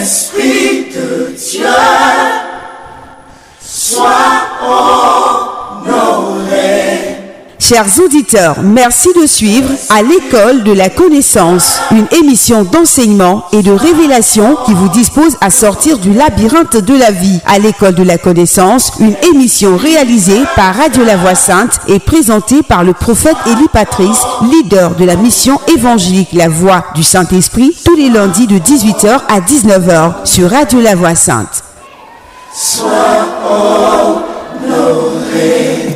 Esprit de Dieu, sois honoré. Chers auditeurs, merci de suivre À l'école de la connaissance, une émission d'enseignement et de révélation qui vous dispose à sortir du labyrinthe de la vie. À l'école de la connaissance, une émission réalisée par Radio La Voix Sainte et présentée par le prophète Élie Patrice, leader de la mission évangélique La Voix du Saint-Esprit, tous les lundis de 18h à 19h sur Radio La Voix Sainte. Sois honoré.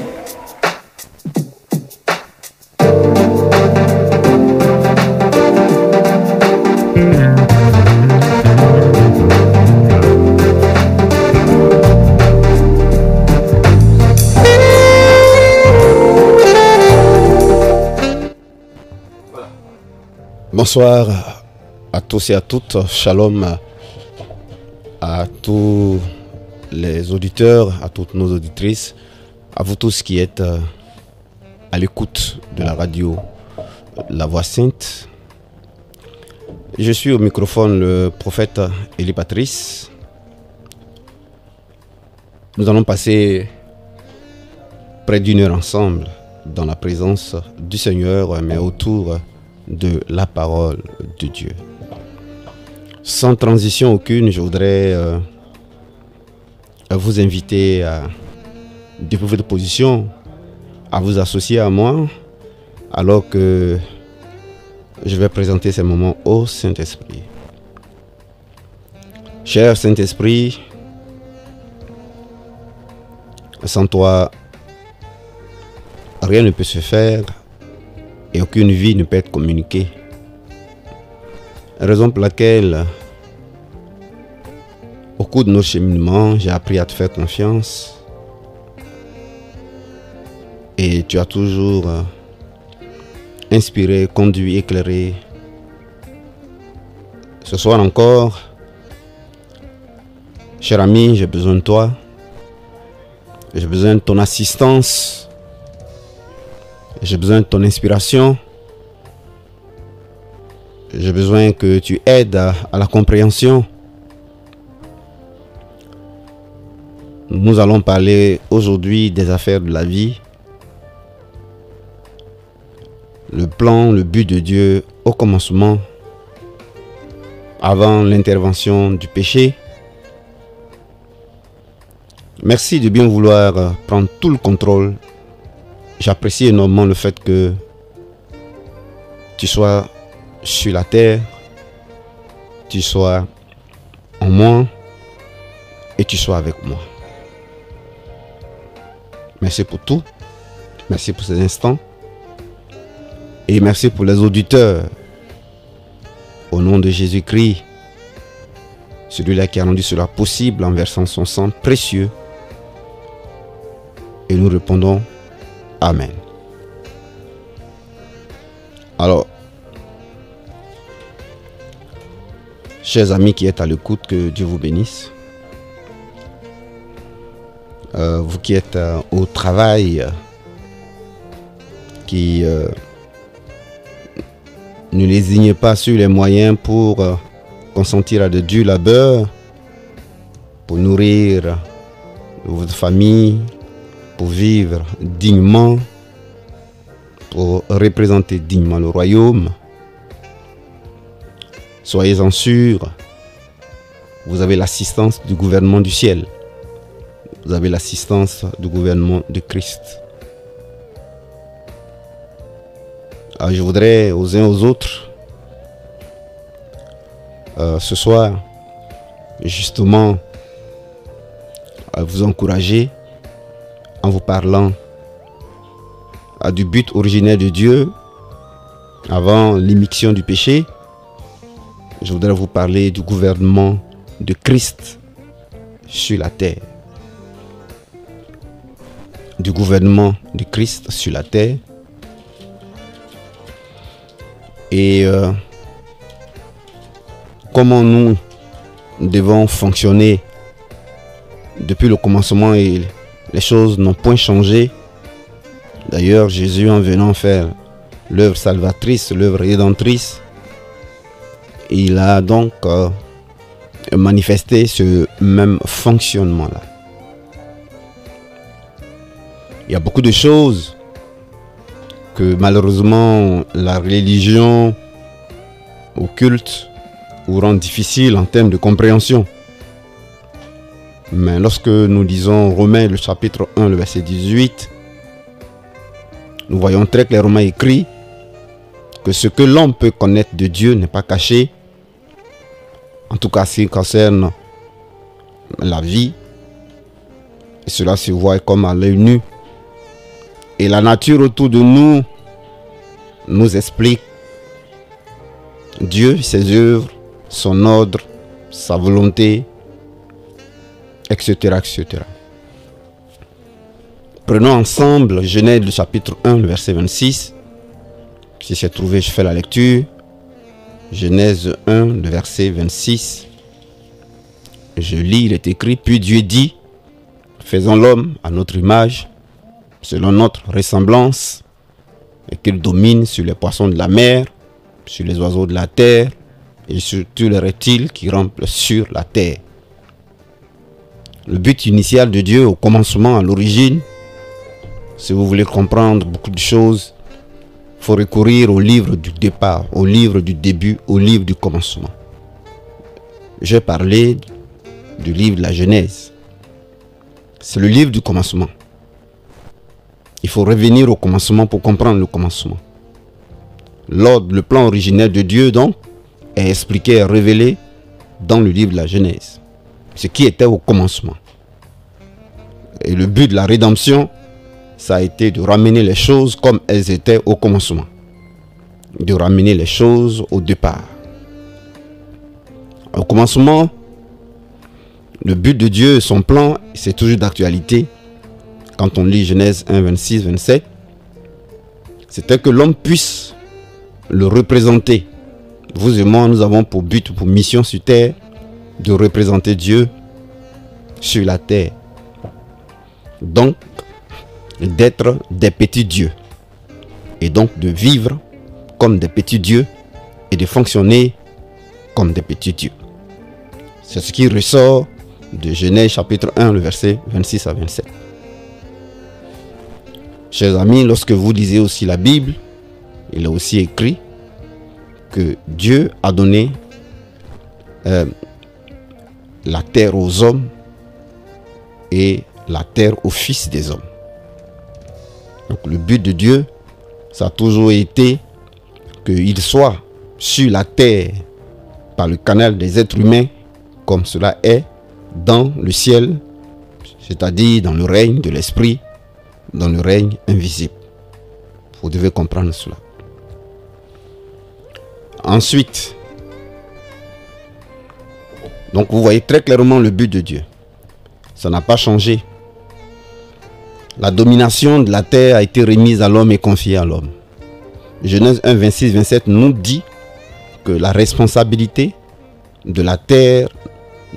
Bonsoir à tous et à toutes, shalom à tous les auditeurs, à toutes nos auditrices, à vous tous qui êtes à l'écoute de la radio La Voix Sainte. Je suis au microphone le prophète Élie Patrice. Nous allons passer près d'une heure ensemble dans la présence du Seigneur, mais autour de la parole de Dieu. Sans transition aucune, je voudrais vous inviter à découvrir votre position, à vous associer à moi, alors que je vais présenter ces moments au Saint-Esprit. Cher Saint-Esprit, sans toi, rien ne peut se faire et aucune vie ne peut être communiquée. Raison pour laquelle, au cours de nos cheminements, j'ai appris à te faire confiance. Et tu as toujours inspiré, conduit, éclairé. Ce soir encore, cher ami, j'ai besoin de toi. J'ai besoin de ton assistance. J'ai besoin de ton inspiration. J'ai besoin que tu aides à la compréhension. Nous allons parler aujourd'hui des affaires de la vie. Le plan, le but de Dieu au commencement, avant l'intervention du péché. Merci de bien vouloir prendre tout le contrôle. J'apprécie énormément le fait que tu sois sur la terre, tu sois en moi et tu sois avec moi. Merci pour tout. Merci pour ces instants. Et merci pour les auditeurs. Au nom de Jésus-Christ, celui-là qui a rendu cela possible en versant son sang précieux. Et nous répondons Amen. Alors, chers amis qui êtes à l'écoute, que Dieu vous bénisse. Vous qui êtes au travail, qui ne lésignez pas sur les moyens pour consentir à de durs labeurs, pour nourrir votre famille, pour vivre dignement, pour représenter dignement le royaume. Soyez-en sûrs, vous avez l'assistance du gouvernement du ciel. Vous avez l'assistance du gouvernement de Christ. Alors je voudrais aux uns aux autres, ce soir, justement, vous encourager en vous parlant du but originel de Dieu avant l'immixtion du péché. Je voudrais vous parler du gouvernement de Christ sur la terre. Du gouvernement de Christ sur la terre. Et comment nous devons fonctionner depuis le commencement, et les choses n'ont point changé. D'ailleurs, Jésus, en venant faire l'œuvre salvatrice, l'œuvre rédemptrice, il a donc manifester ce même fonctionnement-là. Il y a beaucoup de choses que malheureusement la religion occulte ou rend difficile en termes de compréhension. Mais lorsque nous lisons Romains le chapitre 1, le verset 18, nous voyons très clairement écrit que ce que l'homme peut connaître de Dieu n'est pas caché. En tout cas, ce qui concerne la vie, et cela se voit comme à l'œil nu. Et la nature autour de nous nous explique Dieu, ses œuvres, son ordre, sa volonté, etc., etc. Prenons ensemble Genèse le chapitre 1, le verset 26. Si c'est trouvé, je fais la lecture. Genèse 1, le verset 26. Je lis, il est écrit, puis Dieu dit, faisons l'homme à notre image, selon notre ressemblance, et qu'il domine sur les poissons de la mer, sur les oiseaux de la terre, et sur tous les reptiles qui rampent sur la terre. Le but initial de Dieu au commencement, à l'origine, si vous voulez comprendre beaucoup de choses, il faut recourir au livre du départ, au livre du début, au livre du commencement. J'ai parlé du livre de la Genèse. C'est le livre du commencement. Il faut revenir au commencement pour comprendre le commencement. L'ordre, le plan originel de Dieu, donc, est expliqué et révélé dans le livre de la Genèse. Ce qui était au commencement. Et le but de la rédemption, ça a été de ramener les choses comme elles étaient au commencement. De ramener les choses au départ. Au commencement, le but de Dieu, son plan, c'est toujours d'actualité. Quand on lit Genèse 1, 26, 27, c'était que l'homme puisse le représenter. Vous et moi, nous avons pour but, pour mission sur terre, de représenter Dieu sur la terre. Donc, d'être des petits dieux. Et donc de vivre comme des petits dieux et de fonctionner comme des petits dieux. C'est ce qui ressort de Genèse chapitre 1, le verset 26 à 27. Chers amis, lorsque vous lisez aussi la Bible, il est aussi écrit que Dieu a donné la terre aux hommes et la terre aux fils des hommes. Donc le but de Dieu, ça a toujours été qu'il soit sur la terre par le canal des êtres humains, comme cela est dans le ciel, c'est-à-dire dans le règne de l'esprit, dans le règne invisible. Vous devez comprendre cela. Ensuite, donc vous voyez très clairement le but de Dieu. Ça n'a pas changé. La domination de la terre a été remise à l'homme et confiée à l'homme. Genèse 1, 26, 27 nous dit que la responsabilité de la terre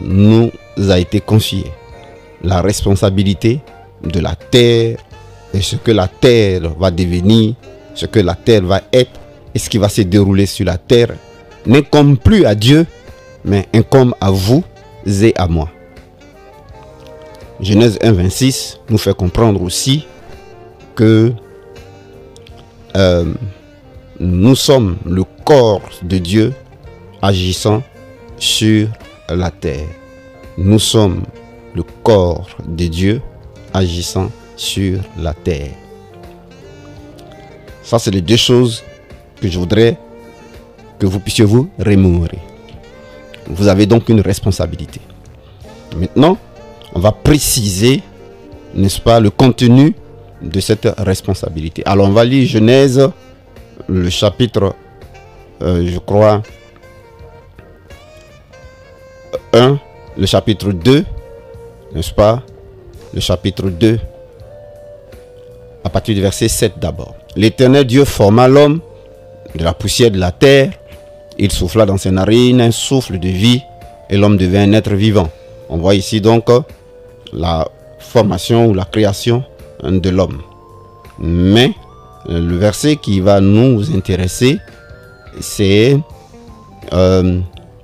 nous a été confiée. La responsabilité de la terre et ce que la terre va devenir, ce que la terre va être et ce qui va se dérouler sur la terre n'incombe plus à Dieu, mais incombe à vous et à moi. Genèse 1, 26 nous fait comprendre aussi que nous sommes le corps de Dieu agissant sur la terre. Nous sommes le corps de Dieu agissant sur la terre. Ça, c'est les deux choses que je voudrais que vous puissiez vous remémorer. Vous avez donc une responsabilité. Maintenant, on va préciser, n'est-ce pas, le contenu de cette responsabilité. Alors, on va lire Genèse, le chapitre, je crois, 1, le chapitre 2, n'est-ce pas, le chapitre 2, à partir du verset 7 d'abord. L'Éternel Dieu forma l'homme de la poussière de la terre. Il souffla dans ses narines un souffle de vie et l'homme devint un être vivant. On voit ici donc la formation ou la création de l'homme. Mais le verset qui va nous intéresser, c'est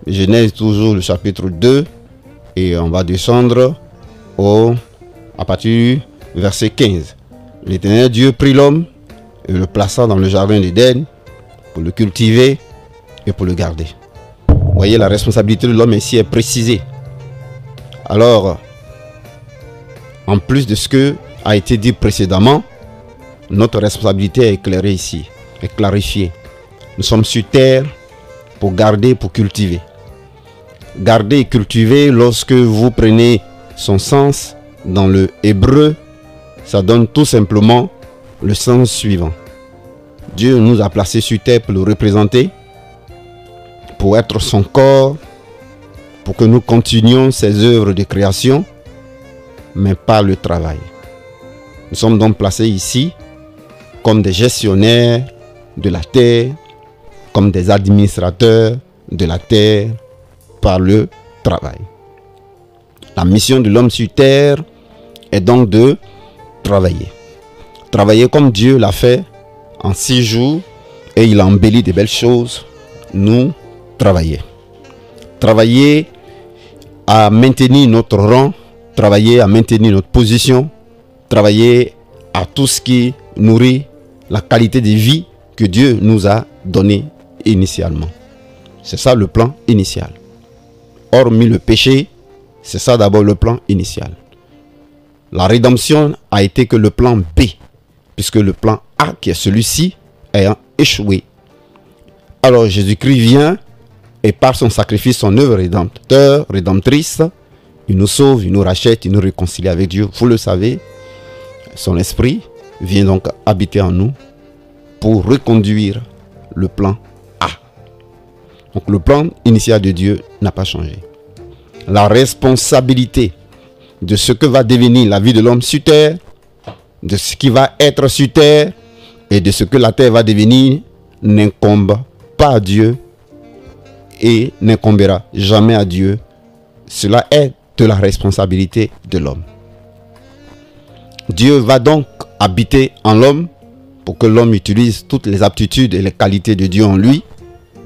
Genèse toujours le chapitre 2 et on va descendre à partir du verset 15. L'Éternel Dieu prit l'homme et le plaça dans le jardin d'Éden pour le cultiver et pour le garder. Vous voyez, la responsabilité de l'homme ici est précisée. Alors, en plus de ce que a été dit précédemment, notre responsabilité est éclairée ici, est clarifiée. Nous sommes sur terre pour garder, pour cultiver. Garder et cultiver, lorsque vous prenez son sens dans le hébreu, ça donne tout simplement le sens suivant. Dieu nous a placés sur terre pour le représenter, pour être son corps, pour que nous continuions ses œuvres de création, mais pas le travail. Nous sommes donc placés ici comme des gestionnaires de la terre, comme des administrateurs de la terre par le travail. La mission de l'homme sur terre est donc de travailler. Travailler comme Dieu l'a fait en 6 jours et il a embelli de belles choses. Nous travailler. Travailler à maintenir notre rang, travailler à maintenir notre position, travailler à tout ce qui nourrit la qualité de vie que Dieu nous a donnée initialement. C'est ça le plan initial. Hormis le péché, c'est ça d'abord le plan initial. La rédemption a été que le plan B, puisque le plan A, qui est celui-ci, ayant échoué. Alors Jésus-Christ vient et par son sacrifice, son œuvre rédemptrice, il nous sauve, il nous rachète, il nous réconcilie avec Dieu. Vous le savez, son esprit vient donc habiter en nous pour reconduire le plan A. Donc le plan initial de Dieu n'a pas changé. La responsabilité de ce que va devenir la vie de l'homme sur terre, de ce qui va être sur terre et de ce que la terre va devenir n'incombe pas à Dieu et n'incombera jamais à Dieu. Cela est de la responsabilité de l'homme. Dieu va donc habiter en l'homme pour que l'homme utilise toutes les aptitudes et les qualités de Dieu en lui,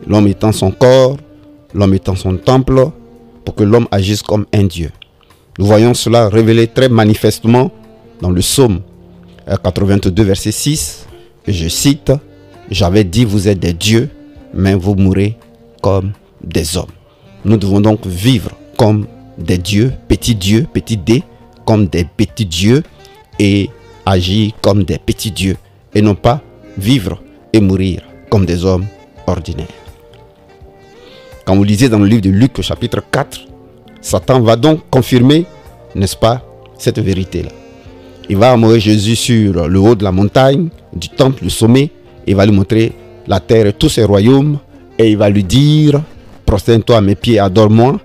l'homme étant son corps, l'homme étant son temple, pour que l'homme agisse comme un Dieu. Nous voyons cela révélé très manifestement dans le psaume 82 verset 6, et je cite: « J'avais dit vous êtes des dieux, mais vous mourrez comme des hommes. » Nous devons donc vivre comme des dieux, petit d, comme des petits dieux, et agir comme des petits dieux, et non pas vivre et mourir comme des hommes ordinaires. Quand vous lisez dans le livre de Luc au chapitre 4, Satan va donc confirmer, n'est-ce pas, cette vérité-là. Il va amener Jésus sur le haut de la montagne, du temple, le sommet, et il va lui montrer la terre et tous ses royaumes, et il va lui dire: prosterne-toi à mes pieds, adore-moi,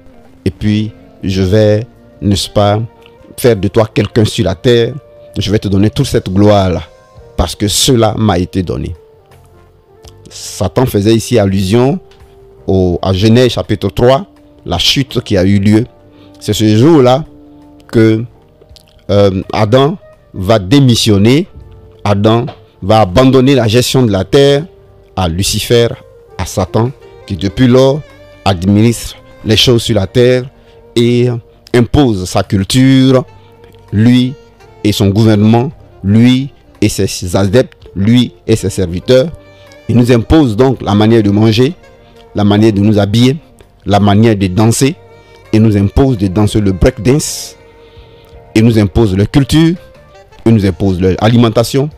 et puis je vais, n'est-ce pas, faire de toi quelqu'un sur la terre, je vais te donner toute cette gloire-là, parce que cela m'a été donné. Satan faisait ici allusion à Genèse chapitre 3, la chute qui a eu lieu. C'est ce jour-là que Adam va démissionner, Adam va abandonner la gestion de la terre à Lucifer, à Satan, qui depuis lors administre les choses sur la terre et impose sa culture, lui et son gouvernement, lui et ses adeptes, lui et ses serviteurs. Il nous impose donc la manière de manger, la manière de nous habiller, la manière de danser. Il nous impose de danser le breakdance. Il nous impose leur culture. Il nous impose leur alimentation.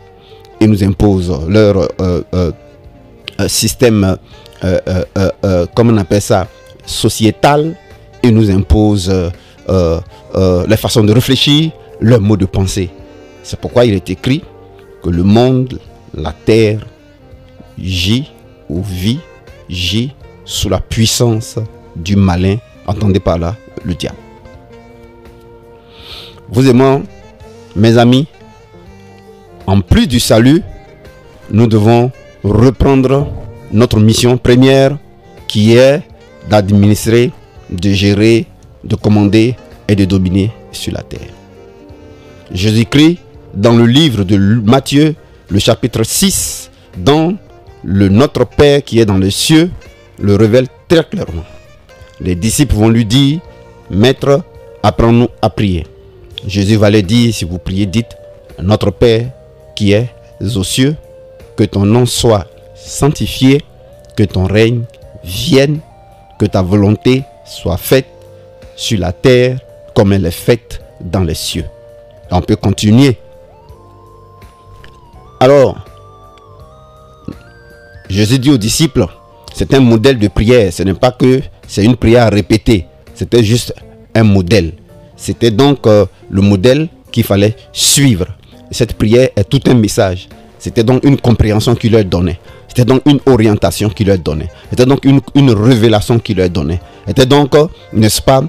Il nous impose leur système, comment on appelle ça, sociétal. Il nous impose les façons de réfléchir, leur mode de penser. C'est pourquoi il est écrit que le monde, la terre, gît ou gît sous la puissance du malin. Entendez par là le diable. Vous et moi, mes amis, en plus du salut, nous devons reprendre notre mission première qui est d'administrer, de gérer, de commander et de dominer sur la terre. Jésus-Christ, dans le livre de Matthieu, le chapitre 6, dans le Notre Père qui est dans les cieux, le révèle très clairement. les disciples vont lui dire, Maître, apprends-nous à prier. Jésus va leur dire, si vous priez, dites, Notre Père qui es aux cieux, que ton nom soit sanctifié, que ton règne vienne, que ta volonté soit faite sur la terre comme elle est faite dans les cieux. On peut continuer. Alors, Jésus dit aux disciples, c'est un modèle de prière. Ce n'est pas que c'est une prière à répéter. C'était juste un modèle. C'était donc le modèle qu'il fallait suivre. Et cette prière est tout un message. C'était donc une compréhension qu'il leur donnait. C'était donc une orientation qu'il leur donnait. C'était donc une révélation qu'il leur donnait. C'était donc, n'est-ce pas,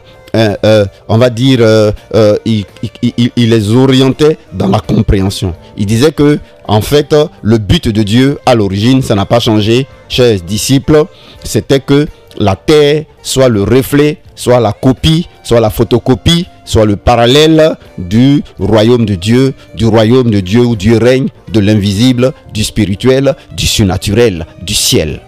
on va dire, il les orientait dans la compréhension. Il disait que, en fait, le but de Dieu, à l'origine, ça n'a pas changé, chers disciples, c'était que la terre soit le reflet, soit la copie, soit la photocopie, soit le parallèle du royaume de Dieu où Dieu règne, de l'invisible, du spirituel, du surnaturel, du ciel.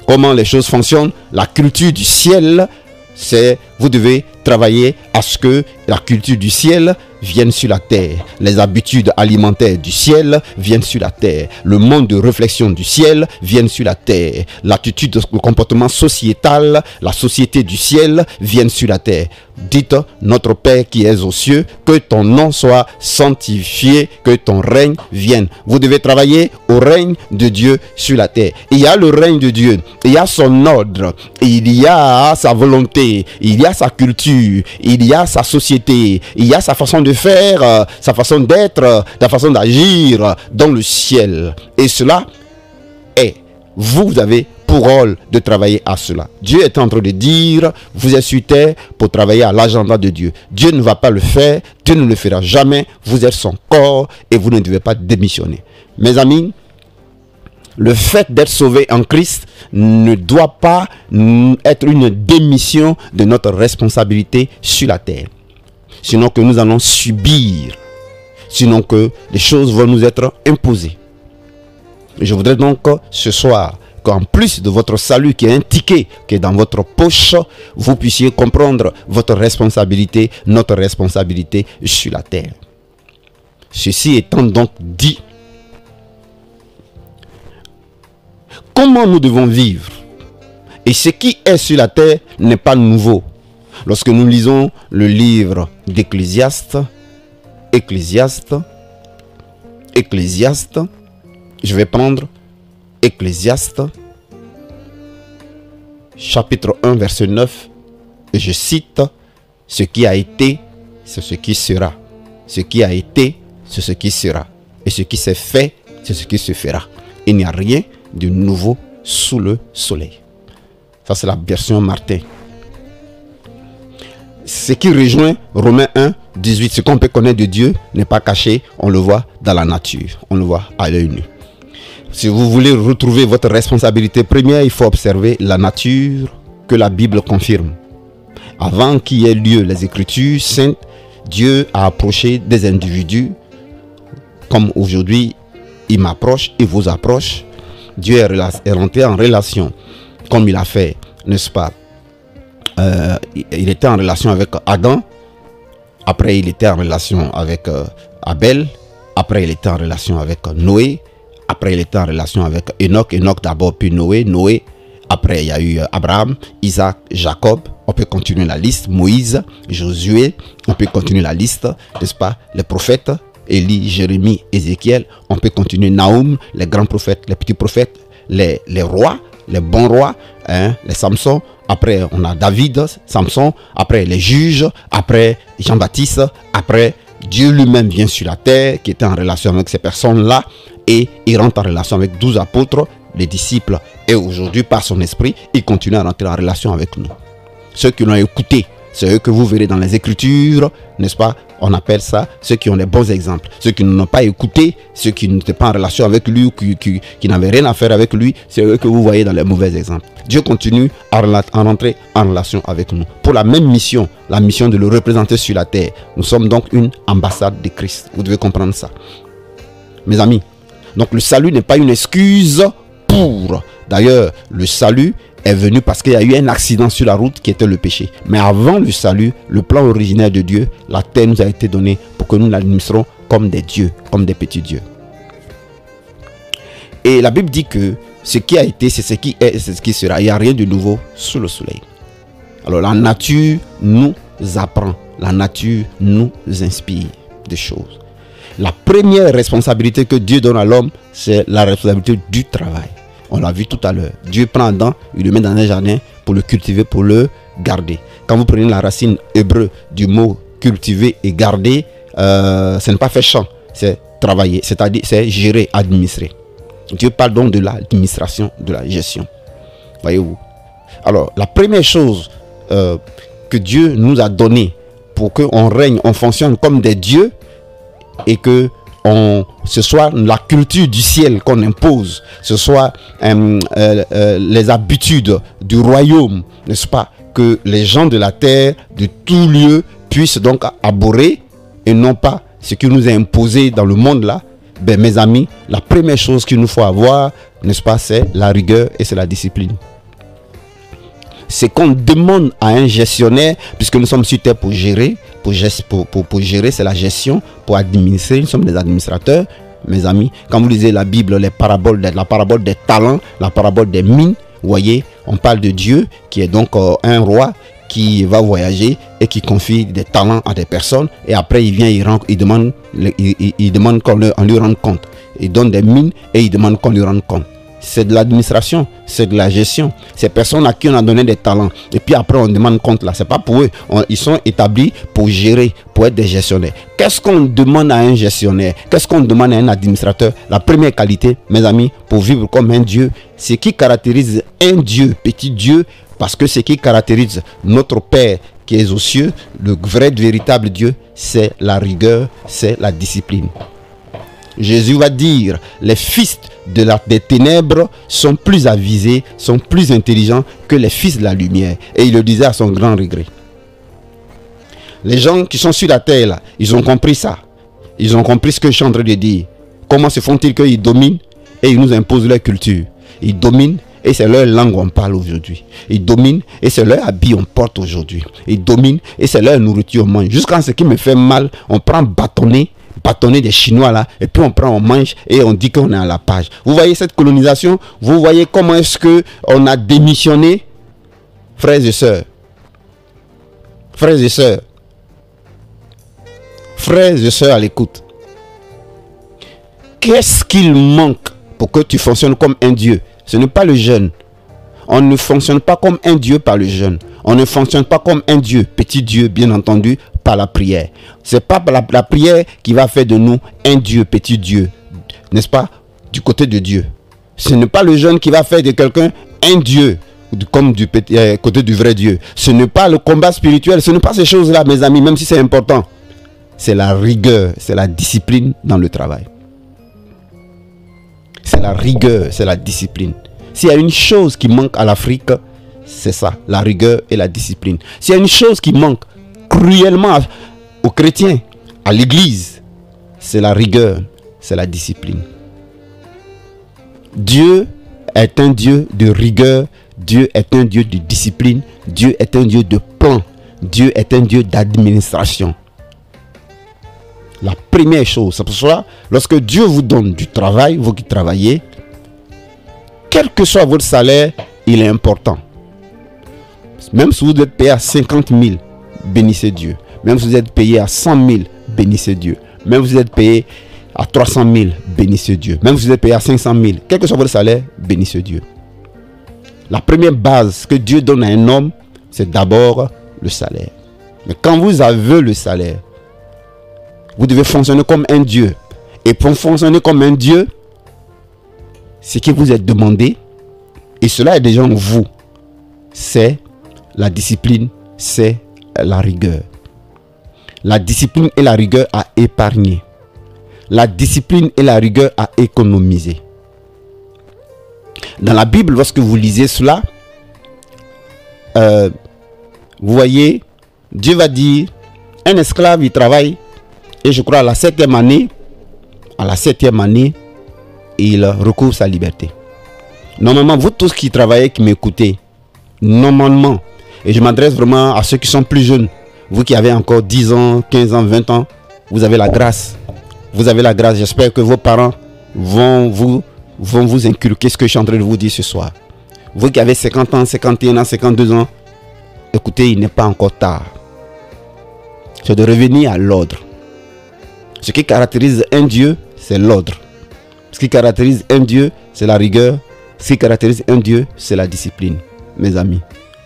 Comment les choses fonctionnent? La culture du ciel, c'est vous devez travailler à ce que la culture du ciel vienne sur la terre. Les habitudes alimentaires du ciel viennent sur la terre. Le monde de réflexion du ciel vient sur la terre. L'attitude, le comportement sociétal, la société du ciel viennent sur la terre. Dites, Notre Père qui es aux cieux, que ton nom soit sanctifié, que ton règne vienne. Vous devez travailler au règne de Dieu sur la terre. Il y a le règne de Dieu, il y a son ordre, il y a sa volonté, il y a sa culture, il y a sa société, il y a sa façon de faire, sa façon d'être, sa façon d'agir dans le ciel. Et cela est, vous avez pour rôle de travailler à cela. Dieu est en train de dire, vous êtes sur terre pour travailler à l'agenda de Dieu. Dieu ne va pas le faire, Dieu ne le fera jamais. Vous êtes son corps et vous ne devez pas démissionner. Mes amis, le fait d'être sauvé en Christ ne doit pas être une démission de notre responsabilité sur la terre. Sinon que nous allons subir, sinon que les choses vont nous être imposées. Je voudrais donc ce soir qu'en plus de votre salut qui est un ticket qui est dans votre poche, vous puissiez comprendre votre responsabilité, notre responsabilité sur la terre. Ceci étant donc dit, comment nous devons vivre? Et ce qui est sur la terre n'est pas nouveau. Lorsque nous lisons le livre d'Ecclésiaste, je vais prendre Ecclésiaste, chapitre 1, verset 9, et je cite, ce qui a été, c'est ce qui sera. Ce qui a été, c'est ce qui sera. Et ce qui s'est fait, c'est ce qui se fera. Il n'y a rien de nouveau sous le soleil. Ça, c'est la version Martin. Ce qui rejoint Romains 1, 18, ce qu'on peut connaître de Dieu n'est pas caché, on le voit dans la nature, on le voit à l'œil nu. Si vous voulez retrouver votre responsabilité première, il faut observer la nature que la Bible confirme. Avant qu'il y ait lieu les Écritures saintes, Dieu a approché des individus comme aujourd'hui il m'approche, il vous approche. Dieu est rentré en relation comme il a fait, n'est-ce pas? Il était en relation avec Adam, après il était en relation avec Abel, après il était en relation avec Noé, après il était en relation avec Enoch d'abord, puis Noé, après il y a eu Abraham, Isaac, Jacob, on peut continuer la liste, Moïse, Josué, on peut continuer la liste, n'est-ce pas, les prophètes, Élie, Jérémie, Ézéchiel, on peut continuer Naoum, les grands prophètes, les petits prophètes, les rois, les bons rois, les Samson, après on a David, Samson, après les juges, après Jean-Baptiste, après Dieu lui-même vient sur la terre, qui était en relation avec ces personnes-là, et il rentre en relation avec 12 apôtres, les disciples, et aujourd'hui par son esprit, il continue à rentrer en relation avec nous. Ceux qui l'ont écouté, c'est eux que vous verrez dans les Écritures, n'est-ce pas? On appelle ça ceux qui ont les bons exemples. Ceux qui ne l'ont pas écouté, ceux qui n'étaient pas en relation avec lui, qui n'avaient rien à faire avec lui, c'est eux que vous voyez dans les mauvais exemples. Dieu continue à rentrer en relation avec nous. Pour la même mission, la mission de le représenter sur la terre. Nous sommes donc une ambassade de Christ. Vous devez comprendre ça. Mes amis, donc le salut n'est pas une excuse pour. D'ailleurs, le salut est venu parce qu'il y a eu un accident sur la route qui était le péché. Mais avant le salut, le plan originel de Dieu, la terre nous a été donnée pour que nous l'administrons comme des dieux, comme des petits dieux. Et la Bible dit que ce qui a été, c'est ce qui est, c'est ce qui sera. Il n'y a rien de nouveau sous le soleil. Alors la nature nous apprend, la nature nous inspire des choses. La première responsabilité que Dieu donne à l'homme, c'est la responsabilité du travail. On l'a vu tout à l'heure. Dieu prend Adam, il le met dans un jardin pour le cultiver, pour le garder. Quand vous prenez la racine hébreu du mot cultiver et garder, ce n'est pas faire champ, c'est travailler, c'est-à-dire c'est gérer, administrer. Dieu parle donc de l'administration, de la gestion. Voyez-vous? Alors, la première chose que Dieu nous a donnée pour qu'on règne, on fonctionne comme des dieux et que ce soit la culture du ciel qu'on impose, ce soit les habitudes du royaume, n'est-ce pas? Que les gens de la terre, de tout lieu, puissent donc abhorrer et non pas ce qui nous est imposé dans le monde là. Ben, mes amis, la première chose qu'il nous faut avoir, n'est-ce pas, c'est la rigueur et c'est la discipline. C'est qu'on demande à un gestionnaire, puisque nous sommes sur terre pour gérer, pour gérer, c'est la gestion, pour administrer, nous sommes des administrateurs, mes amis. Quand vous lisez la Bible, la parabole des talents, la parabole des mines, vous voyez, on parle de Dieu qui est donc un roi qui va voyager et qui confie des talents à des personnes et après il vient, il demande qu'on lui rende compte. Il donne des mines et il demande qu'on lui rende compte. C'est de l'administration, c'est de la gestion. Ces personnes à qui on a donné des talents et puis après on demande compte là, c'est pas pour eux. Ils sont établis pour gérer, pour être des gestionnaires. Qu'est-ce qu'on demande à un gestionnaire? Qu'est-ce qu'on demande à un administrateur? La première qualité, mes amis, pour vivre comme un Dieu, ce qui caractérise un Dieu, petit Dieu, parce que ce qui caractérise notre Père qui est aux cieux, le vrai, véritable Dieu, c'est la rigueur, c'est la discipline. Jésus va dire, les fils des ténèbres sont plus avisés, sont plus intelligents que les fils de la lumière. Et il le disait à son grand regret. Les gens qui sont sur la terre, là, ils ont compris ça. Ils ont compris ce que je suis en train de dire. Comment se font-ils qu'ils dominent et ils nous imposent leur culture? Ils dominent et c'est leur langue qu'on parle aujourd'hui. Ils dominent et c'est leur habit qu'on porte aujourd'hui. Ils dominent et c'est leur nourriture qu'on mange. Jusqu'à ce qui me fait mal, on prend bâtonner des Chinois là, et puis on mange et on dit qu'on est à la page. Vous voyez cette colonisation? Vous voyez comment est-ce que on a démissionné? Frères et sœurs, frères et sœurs, frères et sœurs à l'écoute. Qu'est-ce qu'il manque pour que tu fonctionnes comme un Dieu? Ce n'est pas le jeûne. On ne fonctionne pas comme un Dieu par le jeûne. On ne fonctionne pas comme un Dieu, petit Dieu, bien entendu, par la prière. C'est pas la prière qui va faire de nous un Dieu, petit Dieu, n'est-ce pas, du côté de Dieu. Ce n'est pas le jeûne qui va faire de quelqu'un un Dieu, comme du côté du vrai Dieu. Ce n'est pas le combat spirituel, ce n'est pas ces choses-là, mes amis, même si c'est important. C'est la rigueur, c'est la discipline dans le travail. C'est la rigueur, c'est la discipline. S'il y a une chose qui manque à l'Afrique, c'est ça, la rigueur et la discipline. S'il y a une chose qui manque cruellement aux chrétiens, à l'église, c'est la rigueur, c'est la discipline. Dieu est un Dieu de rigueur, Dieu est un Dieu de discipline, Dieu est un Dieu de plan, Dieu est un Dieu d'administration. La première chose, c'est pour ça, lorsque Dieu vous donne du travail, vous qui travaillez, quel que soit votre salaire, il est important. Même si vous êtes payé à 50 000, bénissez Dieu. Même si vous êtes payé à 100 000, bénissez Dieu. Même si vous êtes payé à 300 000, bénissez Dieu. Même si vous êtes payé à 500 000, quel que soit votre salaire, bénissez Dieu. La première base que Dieu donne à un homme, c'est d'abord le salaire. Mais quand vous avez le salaire, vous devez fonctionner comme un Dieu. Et pour fonctionner comme un Dieu, ce qui vous est demandé, et cela est déjà en vous, c'est la discipline, c'est la rigueur. La discipline et la rigueur à épargner. La discipline et la rigueur à économiser. Dans la Bible, lorsque vous lisez cela, vous voyez, Dieu va dire, un esclave, il travaille, et je crois à la 7e année, il recouvre sa liberté. Normalement, vous tous qui travaillez, qui m'écoutez, normalement, et je m'adresse vraiment à ceux qui sont plus jeunes, vous qui avez encore 10 ans, 15 ans, 20 ans, vous avez la grâce. Vous avez la grâce. J'espère que vos parents vont vous inculquer ce que je suis en train de vous dire ce soir. Vous qui avez 50 ans, 51 ans, 52 ans, écoutez, il n'est pas encore tard. C'est de revenir à l'ordre. Ce qui caractérise un Dieu, c'est l'ordre. Ce qui caractérise un Dieu, c'est la rigueur. Ce qui caractérise un Dieu, c'est la discipline, mes amis.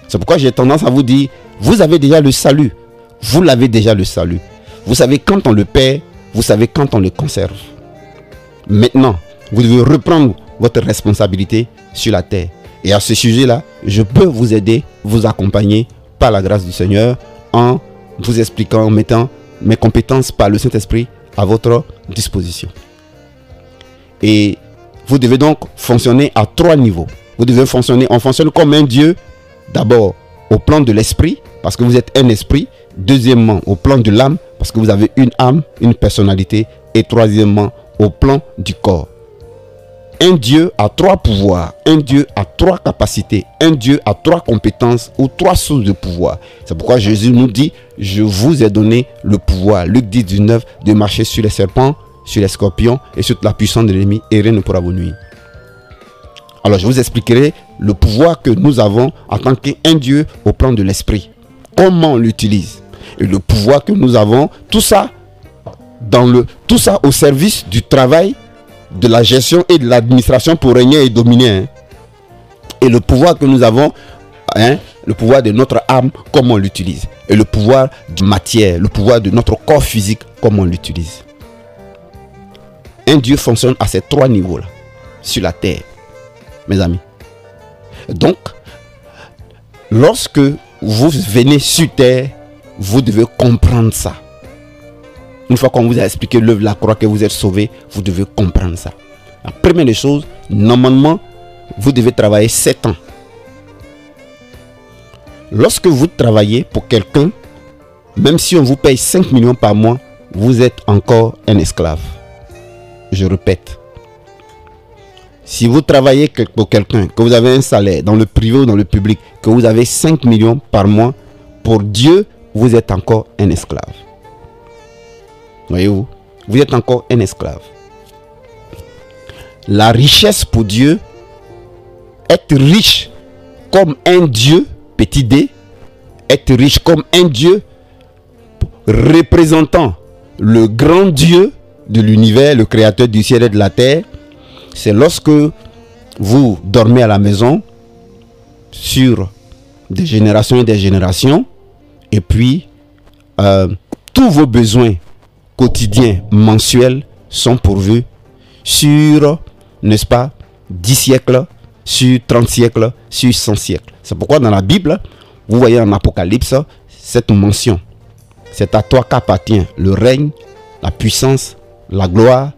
C'est pourquoi j'ai tendance à vous dire, vous avez déjà le salut. Vous l'avez déjà le salut. Vous savez quand on le perd, vous savez quand on le conserve. Maintenant, vous devez reprendre votre responsabilité sur la terre. Et à ce sujet-là, je peux vous aider, vous accompagner par la grâce du Seigneur en vous expliquant, en mettant mes compétences par le Saint-Esprit à votre disposition. Et vous devez donc fonctionner à 3 niveaux. Vous devez fonctionner, on fonctionne comme un Dieu, d'abord au plan de l'esprit, parce que vous êtes un esprit. Deuxièmement, au plan de l'âme, parce que vous avez une âme, une personnalité. Et troisièmement, au plan du corps. Un Dieu a 3 pouvoirs, un Dieu a 3 capacités, un Dieu a 3 compétences ou 3 sources de pouvoir. C'est pourquoi Jésus nous dit, je vous ai donné le pouvoir, Luc 10, 19, de marcher sur les serpents, sur les scorpions et sur toute la puissance de l'ennemi, et rien ne pourra vous nuire. Alors je vous expliquerai le pouvoir que nous avons en tant qu'un Dieu au plan de l'esprit. Comment on l'utilise. Et le pouvoir que nous avons, tout ça au service du travail, de la gestion et de l'administration pour régner et dominer. Et le pouvoir que nous avons, le pouvoir de notre âme, comment on l'utilise. Et le pouvoir de matière, le pouvoir de notre corps physique, comment on l'utilise. Un Dieu fonctionne à ces 3 niveaux-là, sur la terre, mes amis. Donc, lorsque vous venez sur terre, vous devez comprendre ça. Une fois qu'on vous a expliqué l'œuvre de la croix, que vous êtes sauvé, vous devez comprendre ça. La première des choses, normalement, vous devez travailler 7 ans. Lorsque vous travaillez pour quelqu'un, même si on vous paye 5 millions par mois, vous êtes encore un esclave. Je répète. Si vous travaillez pour quelqu'un, que vous avez un salaire dans le privé ou dans le public, que vous avez 5 millions par mois, pour Dieu, vous êtes encore un esclave. Voyez-vous, vous êtes encore un esclave. La richesse pour Dieu, être riche comme un Dieu, petit d, être riche comme un Dieu, représentant le grand Dieu de l'univers, le créateur du ciel et de la terre, c'est lorsque vous dormez à la maison sur des générations et des générations, et puis tous vos besoins quotidiens, mensuels sont pourvus sur, n'est-ce pas, 10 siècles, sur 30 siècles, sur 100 siècles. C'est pourquoi dans la Bible, vous voyez en Apocalypse cette mention. C'est à toi qu'appartient le règne, la puissance, la gloire,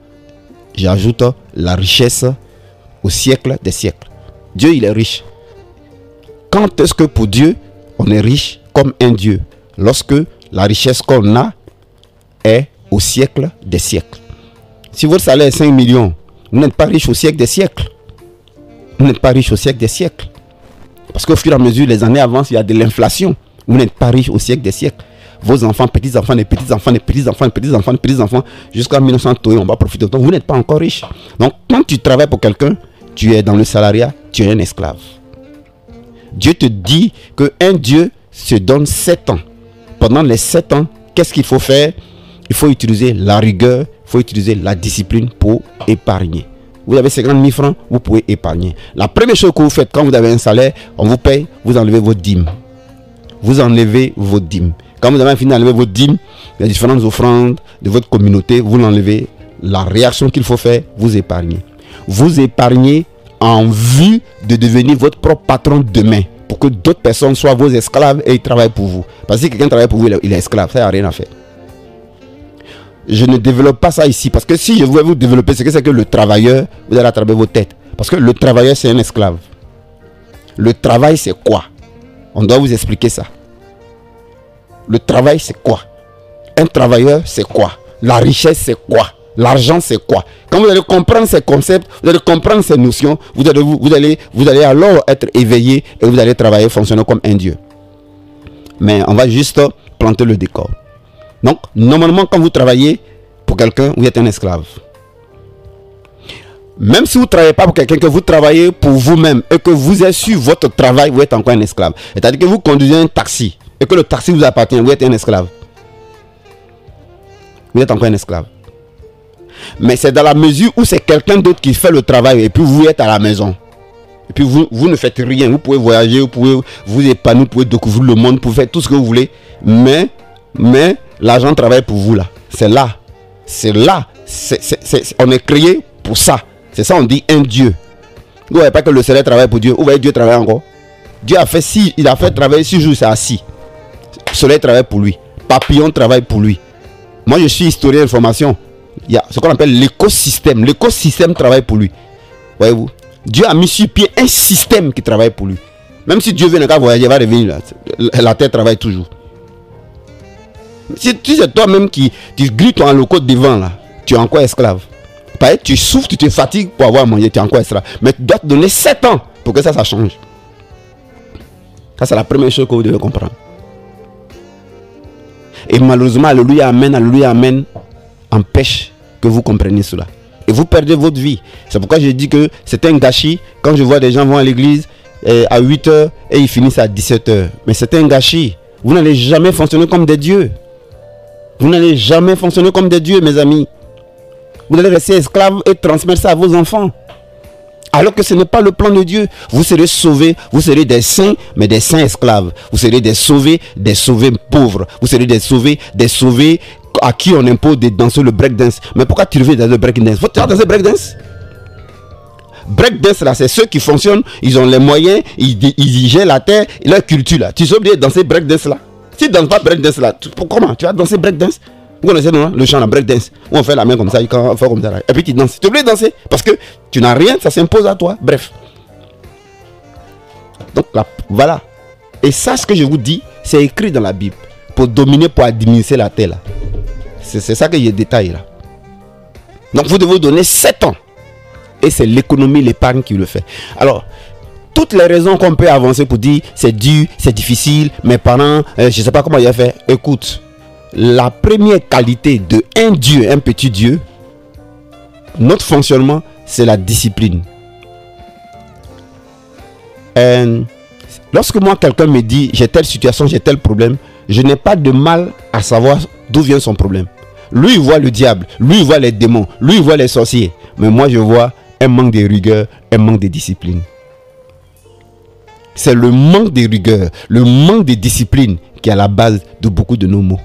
j'ajoute la richesse au siècle des siècles. Dieu, il est riche. Quand est-ce que pour Dieu, on est riche comme un Dieu? Lorsque la richesse qu'on a est au siècle des siècles. Si votre salaire est 5 millions, vous n'êtes pas riche au siècle des siècles. Vous n'êtes pas riche au siècle des siècles. Parce qu'au fur et à mesure, les années avancent, il y a de l'inflation. Vous n'êtes pas riche au siècle des siècles. Vos enfants, petits-enfants, les petits-enfants, les petits-enfants, les petits-enfants, les petits-enfants, jusqu'à 1900, on va profiter de temps. Vous n'êtes pas encore riche. Donc, quand tu travailles pour quelqu'un, tu es dans le salariat, tu es un esclave. Dieu te dit qu'un Dieu se donne 7 ans. Pendant les 7 ans, qu'est-ce qu'il faut faire? Il faut utiliser la rigueur, il faut utiliser la discipline pour épargner. Vous avez 50 000 francs, vous pouvez épargner. La première chose que vous faites quand vous avez un salaire, on vous paye, vous enlevez vos dîmes. Vous enlevez vos dîmes. Quand vous avez fini d'enlever vos dîmes, les différentes offrandes de votre communauté, vous l'enlevez. La réaction qu'il faut faire, vous épargnez. Vous épargnez en vue de devenir votre propre patron demain. Pour que d'autres personnes soient vos esclaves et ils travaillent pour vous. Parce que si quelqu'un travaille pour vous, il est esclave. Ça n'a rien à faire. Je ne développe pas ça ici. Parce que si je voulais vous développer, c'est que le travailleur, vous allez attraper vos têtes. Parce que le travailleur, c'est un esclave. Le travail, c'est quoi? On doit vous expliquer ça. Le travail, c'est quoi? Un travailleur, c'est quoi? La richesse, c'est quoi? L'argent, c'est quoi? Quand vous allez comprendre ces concepts, vous allez comprendre ces notions, vous allez alors être éveillé et vous allez travailler, fonctionner comme un Dieu. Mais on va juste planter le décor. Donc, normalement, quand vous travaillez pour quelqu'un, vous êtes un esclave. Même si vous ne travaillez pas pour quelqu'un, que vous travaillez pour vous-même et que vous êtes sur votre travail, vous êtes encore un esclave. C'est-à-dire que vous conduisez un taxi et que le taxi vous appartient, vous êtes un esclave. Vous êtes encore un esclave. Mais c'est dans la mesure où c'est quelqu'un d'autre qui fait le travail et puis vous êtes à la maison. Et puis vous ne faites rien. Vous pouvez voyager, vous pouvez vous épanouir, vous pouvez découvrir le monde, vous pouvez faire tout ce que vous voulez. Mais l'argent travaille pour vous là. C'est là. C'est là. On est créé pour ça. C'est ça on dit un Dieu. Vous ne voyez pas que le soleil travaille pour Dieu. Vous voyez Dieu travaille encore. Dieu a fait il a fait travailler 6 jours, c'est assis. Le soleil travaille pour lui. Papillon travaille pour lui. Moi je suis historien d'information. Il y a ce qu'on appelle l'écosystème. L'écosystème travaille pour lui. Voyez-vous? Dieu a mis sur pied un système qui travaille pour lui. Même si Dieu vient de voyager, il va revenir là. La terre travaille toujours. Si c'est toi-même qui grilles ton loco devant là, tu es encore esclave. Pareil, tu souffres, tu te fatigues pour avoir à manger, tu es encore esclave. Mais tu dois te donner 7 ans pour que ça change. Ça, c'est la première chose que vous devez comprendre. Et malheureusement, alléluia, amen, empêche que vous compreniez cela. Et vous perdez votre vie. C'est pourquoi je dis que c'est un gâchis. Quand je vois des gens vont à l'église à 8h et ils finissent à 17h. Mais c'est un gâchis. Vous n'allez jamais fonctionner comme des dieux. Vous n'allez jamais fonctionner comme des dieux, mes amis. Vous allez rester esclave et transmettre ça à vos enfants. Alors que ce n'est pas le plan de Dieu. Vous serez sauvés, vous serez des saints, mais des saints esclaves. Vous serez des sauvés pauvres. Vous serez des sauvés à qui on impose de danser le breakdance. Mais pourquoi tu veux danser le breakdance? Faut-tu danser le breakdance? Breakdance là, c'est ceux qui fonctionnent, ils ont les moyens, ils gèrent la terre, leur culture là. Tu es obligé de danser breakdance là. Si tu ne danses pas breakdance là, comment tu vas danser breakdance? Vous connaissez non, le chant, la breakdance, où on fait la main comme ça, on fait comme ça là. Et puis tu danses. Tu es obligé de danser parce que tu n'as rien, ça s'impose à toi. Bref. Donc là, voilà. Et ça, ce que je vous dis, c'est écrit dans la Bible. Pour dominer, pour administrer la terre là. C'est ça que je détaille là. Donc vous devez vous donner 7 ans. Et c'est l'économie, l'épargne qui le fait. Alors, toutes les raisons qu'on peut avancer pour dire c'est dur, c'est difficile, mes parents, je ne sais pas comment il a fait. Écoute, la première qualité de un Dieu, un petit Dieu, notre fonctionnement, c'est la discipline. Lorsque moi, quelqu'un me dit j'ai telle situation, j'ai tel problème, je n'ai pas de mal à savoir d'où vient son problème. Lui, il voit le diable, lui, il voit les démons, lui, il voit les sorciers. Mais moi, je vois un manque de rigueur, un manque de discipline. C'est le manque de rigueur, le manque de discipline qui est à la base de beaucoup de nos maux.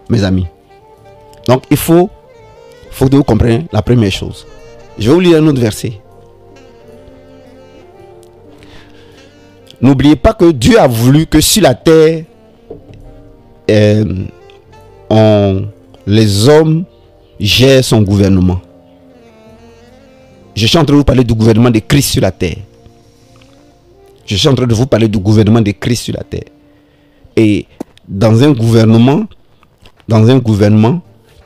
Mes amis. Donc, il faut que vous compreniez la première chose. Je vais vous lire un autre verset. N'oubliez pas que Dieu a voulu que sur la terre, les hommes gèrent son gouvernement. Je suis en train de vous parler du gouvernement de Christ sur la terre. Je suis en train de vous parler du gouvernement de Christ sur la terre. Et dans un gouvernement,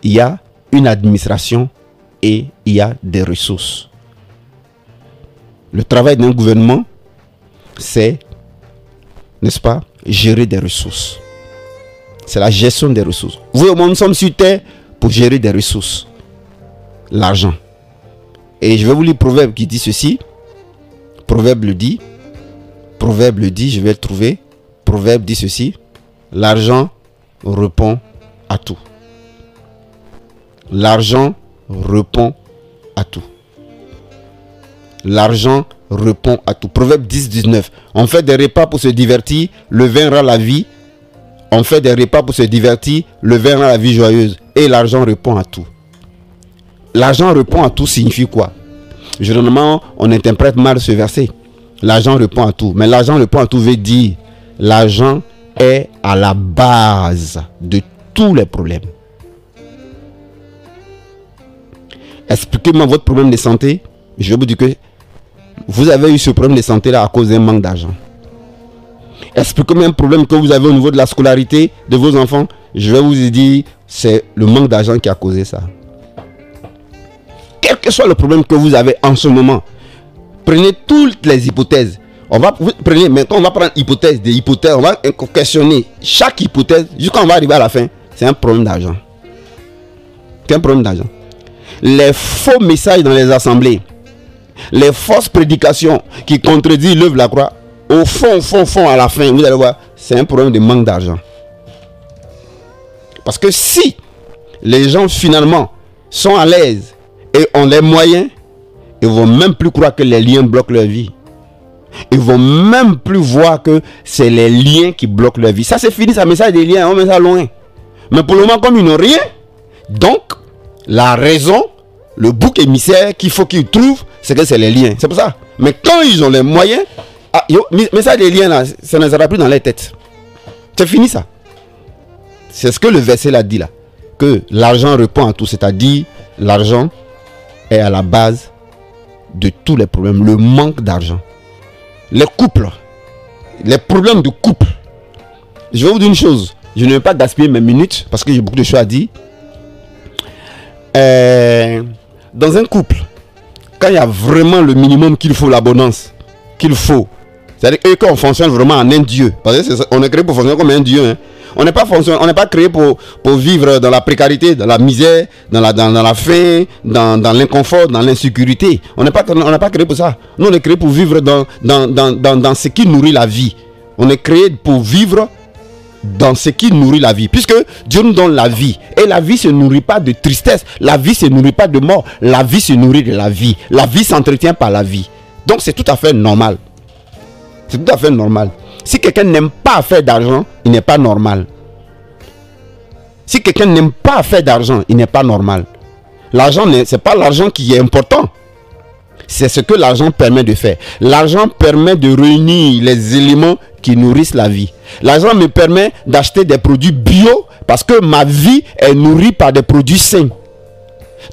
il y a une administration et il y a des ressources. Le travail d'un gouvernement, c'est, n'est-ce pas, gérer des ressources. C'est la gestion des ressources. Vous, nous sommes sur terre pour gérer des ressources. L'argent. Et je vais vous lire Proverbe qui dit ceci. Proverbe le dit, je vais le trouver. Proverbe dit ceci. L'argent répond à tout. L'argent répond à tout. L'argent répond à tout. Proverbe 10, 19. On fait des repas pour se divertir, le vin rend la vie. On fait des repas pour se divertir, le vin rend la vie joyeuse. Et l'argent répond à tout. L'argent répond à tout signifie quoi? Généralement, on interprète mal ce verset. L'argent répond à tout. Mais l'argent répond à tout veut dire l'argent est à la base de tous les problèmes. Expliquez-moi votre problème de santé. Je vais vous dire que vous avez eu ce problème de santé là à cause d'un manque d'argent. Expliquez-moi un problème que vous avez au niveau de la scolarité de vos enfants. je vais vous dire, c'est le manque d'argent qui a causé ça. Quel que soit le problème que vous avez en ce moment, prenez toutes les hypothèses. Maintenant on va prendre hypothèse des hypothèses, on va questionner chaque hypothèse jusqu'à on va arriver à la fin. C'est un problème d'argent. C'est un problème d'argent. Les faux messages dans les assemblées, les fausses prédications qui contredisent l'œuvre de la croix, au fond, à la fin, vous allez voir, c'est un problème de manque d'argent. Parce que si les gens finalement sont à l'aise et ont les moyens, ils ne vont même plus croire que les liens bloquent leur vie. Ils ne vont même plus voir que c'est les liens qui bloquent leur vie. Ça c'est fini, ça message des liens, on met ça loin. Mais pour le moment, comme ils n'ont rien, donc la raison, le bouc émissaire qu'il faut qu'ils trouvent, c'est que c'est les liens. C'est pour ça. Mais quand ils ont les moyens, mais ça des liens là, ça ne sera plus dans les têtes. C'est fini ça. C'est ce que le verset là dit là. Que l'argent répond à tout. C'est-à-dire, l'argent est à la base de tous les problèmes. Le manque d'argent. Les couples. Les problèmes de couple. Je vais vous dire une chose. Je ne vais pas gaspiller mes minutes parce que j'ai beaucoup de choses à dire. Dans un couple, quand il y a vraiment le minimum qu'il faut, l'abondance qu'il faut, c'est-à-dire qu'on fonctionne vraiment en un Dieu. Parce que on est créé pour fonctionner comme un Dieu. Hein. On n'est pas créé pour vivre dans la précarité, dans la misère, dans la faim, dans l'inconfort, dans l'insécurité. On n'est pas créé pour ça. Nous, on est créé pour vivre dans ce qui nourrit la vie. On est créé pour vivre dans ce qui nourrit la vie. Puisque Dieu nous donne la vie. Et la vie ne se nourrit pas de tristesse. La vie ne se nourrit pas de mort. La vie se nourrit de la vie. La vie s'entretient par la vie. Donc c'est tout à fait normal. C'est tout à fait normal. Si quelqu'un n'aime pas faire d'argent, il n'est pas normal. Si quelqu'un n'aime pas faire d'argent, il n'est pas normal. L'argent, ce n'est pas l'argent qui est important. C'est ce que l'argent permet de faire. L'argent permet de réunir les éléments qui nourrissent la vie. L'argent me permet d'acheter des produits bio parce que ma vie est nourrie par des produits sains.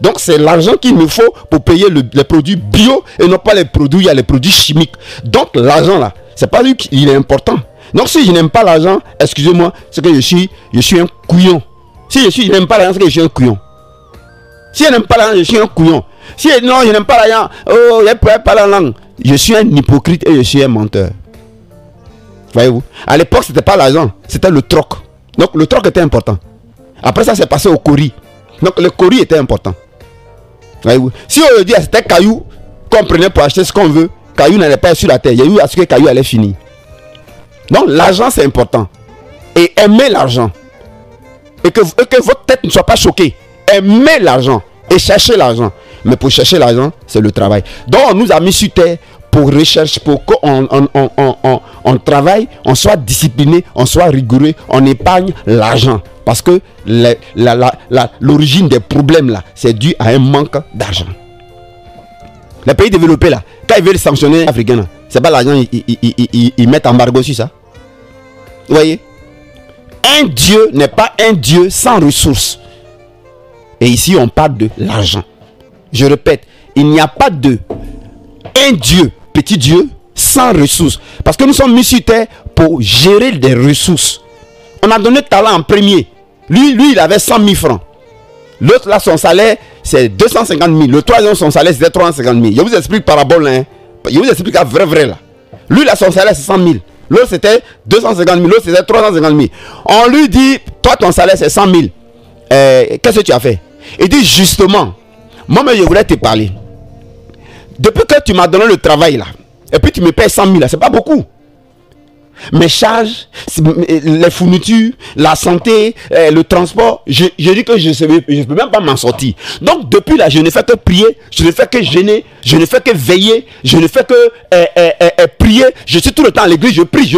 Donc c'est l'argent qu'il me faut pour payer les produits bio et non pas les produits, il y a les produits chimiques. Donc l'argent là, c'est pas lui qui est important. Donc si je n'aime pas l'argent, excusez-moi, c'est que je suis un couillon. Si je n'aime pas l'argent, c'est que je suis un couillon. Si je n'aime pas l'argent, je suis un couillon. Si non, je n'aime pas l'argent, oh, je peux pas la langue. Je suis un hypocrite et je suis un menteur. Voyez-vous? À l'époque, c'était pas l'argent, c'était le troc. Donc le troc était important. Après ça, c'est passé au cori. Donc le cori était important. Voyez-vous? Si on dit c'était caillou qu'on prenait pour acheter ce qu'on veut, caillou n'allait pas sur la terre. Il y a eu à ce que caillou allait finir. Donc l'argent c'est important. Et aimez l'argent. Et que votre tête ne soit pas choquée. Aimez l'argent et cherchez l'argent. Mais pour chercher l'argent, c'est le travail. Donc on nous a mis sur terre pour recherche, pour qu'on travaille, on soit discipliné, on soit rigoureux, on épargne l'argent. Parce que l'origine des problèmes là, c'est dû à un manque d'argent. Les pays développés là, quand ils veulent sanctionner les Africains là, c'est pas l'argent, ils mettent embargo sur ça. Vous voyez? Un Dieu n'est pas un Dieu sans ressources. Et ici on parle de l'argent. Je répète, il n'y a pas de un Dieu, petit Dieu, sans ressources. Parce que nous sommes mis sur terre pour gérer des ressources. On a donné talent en premier. Lui, il avait 100 000 francs. L'autre là, son salaire, c'est 250 000. Le troisième, son salaire, c'était 350 000. Je vous explique parabole, hein. Je vous explique à vrai là. Lui, là, son salaire, c'est 100 000. L'autre, c'était 250 000. L'autre, c'était 350 000. On lui dit, toi, ton salaire, c'est 100 000. Qu'est-ce que tu as fait? Il dit, justement, moi, je voulais te parler. Depuis que tu m'as donné le travail, là, et puis tu me payes 100 000, là, c'est pas beaucoup. Mes charges, les fournitures, la santé, le transport, je dis que je ne peux même pas m'en sortir. Donc depuis là, je ne fais que prier, je ne fais que jeûner, je ne fais que veiller, je ne fais que prier. Je suis tout le temps à l'église, je prie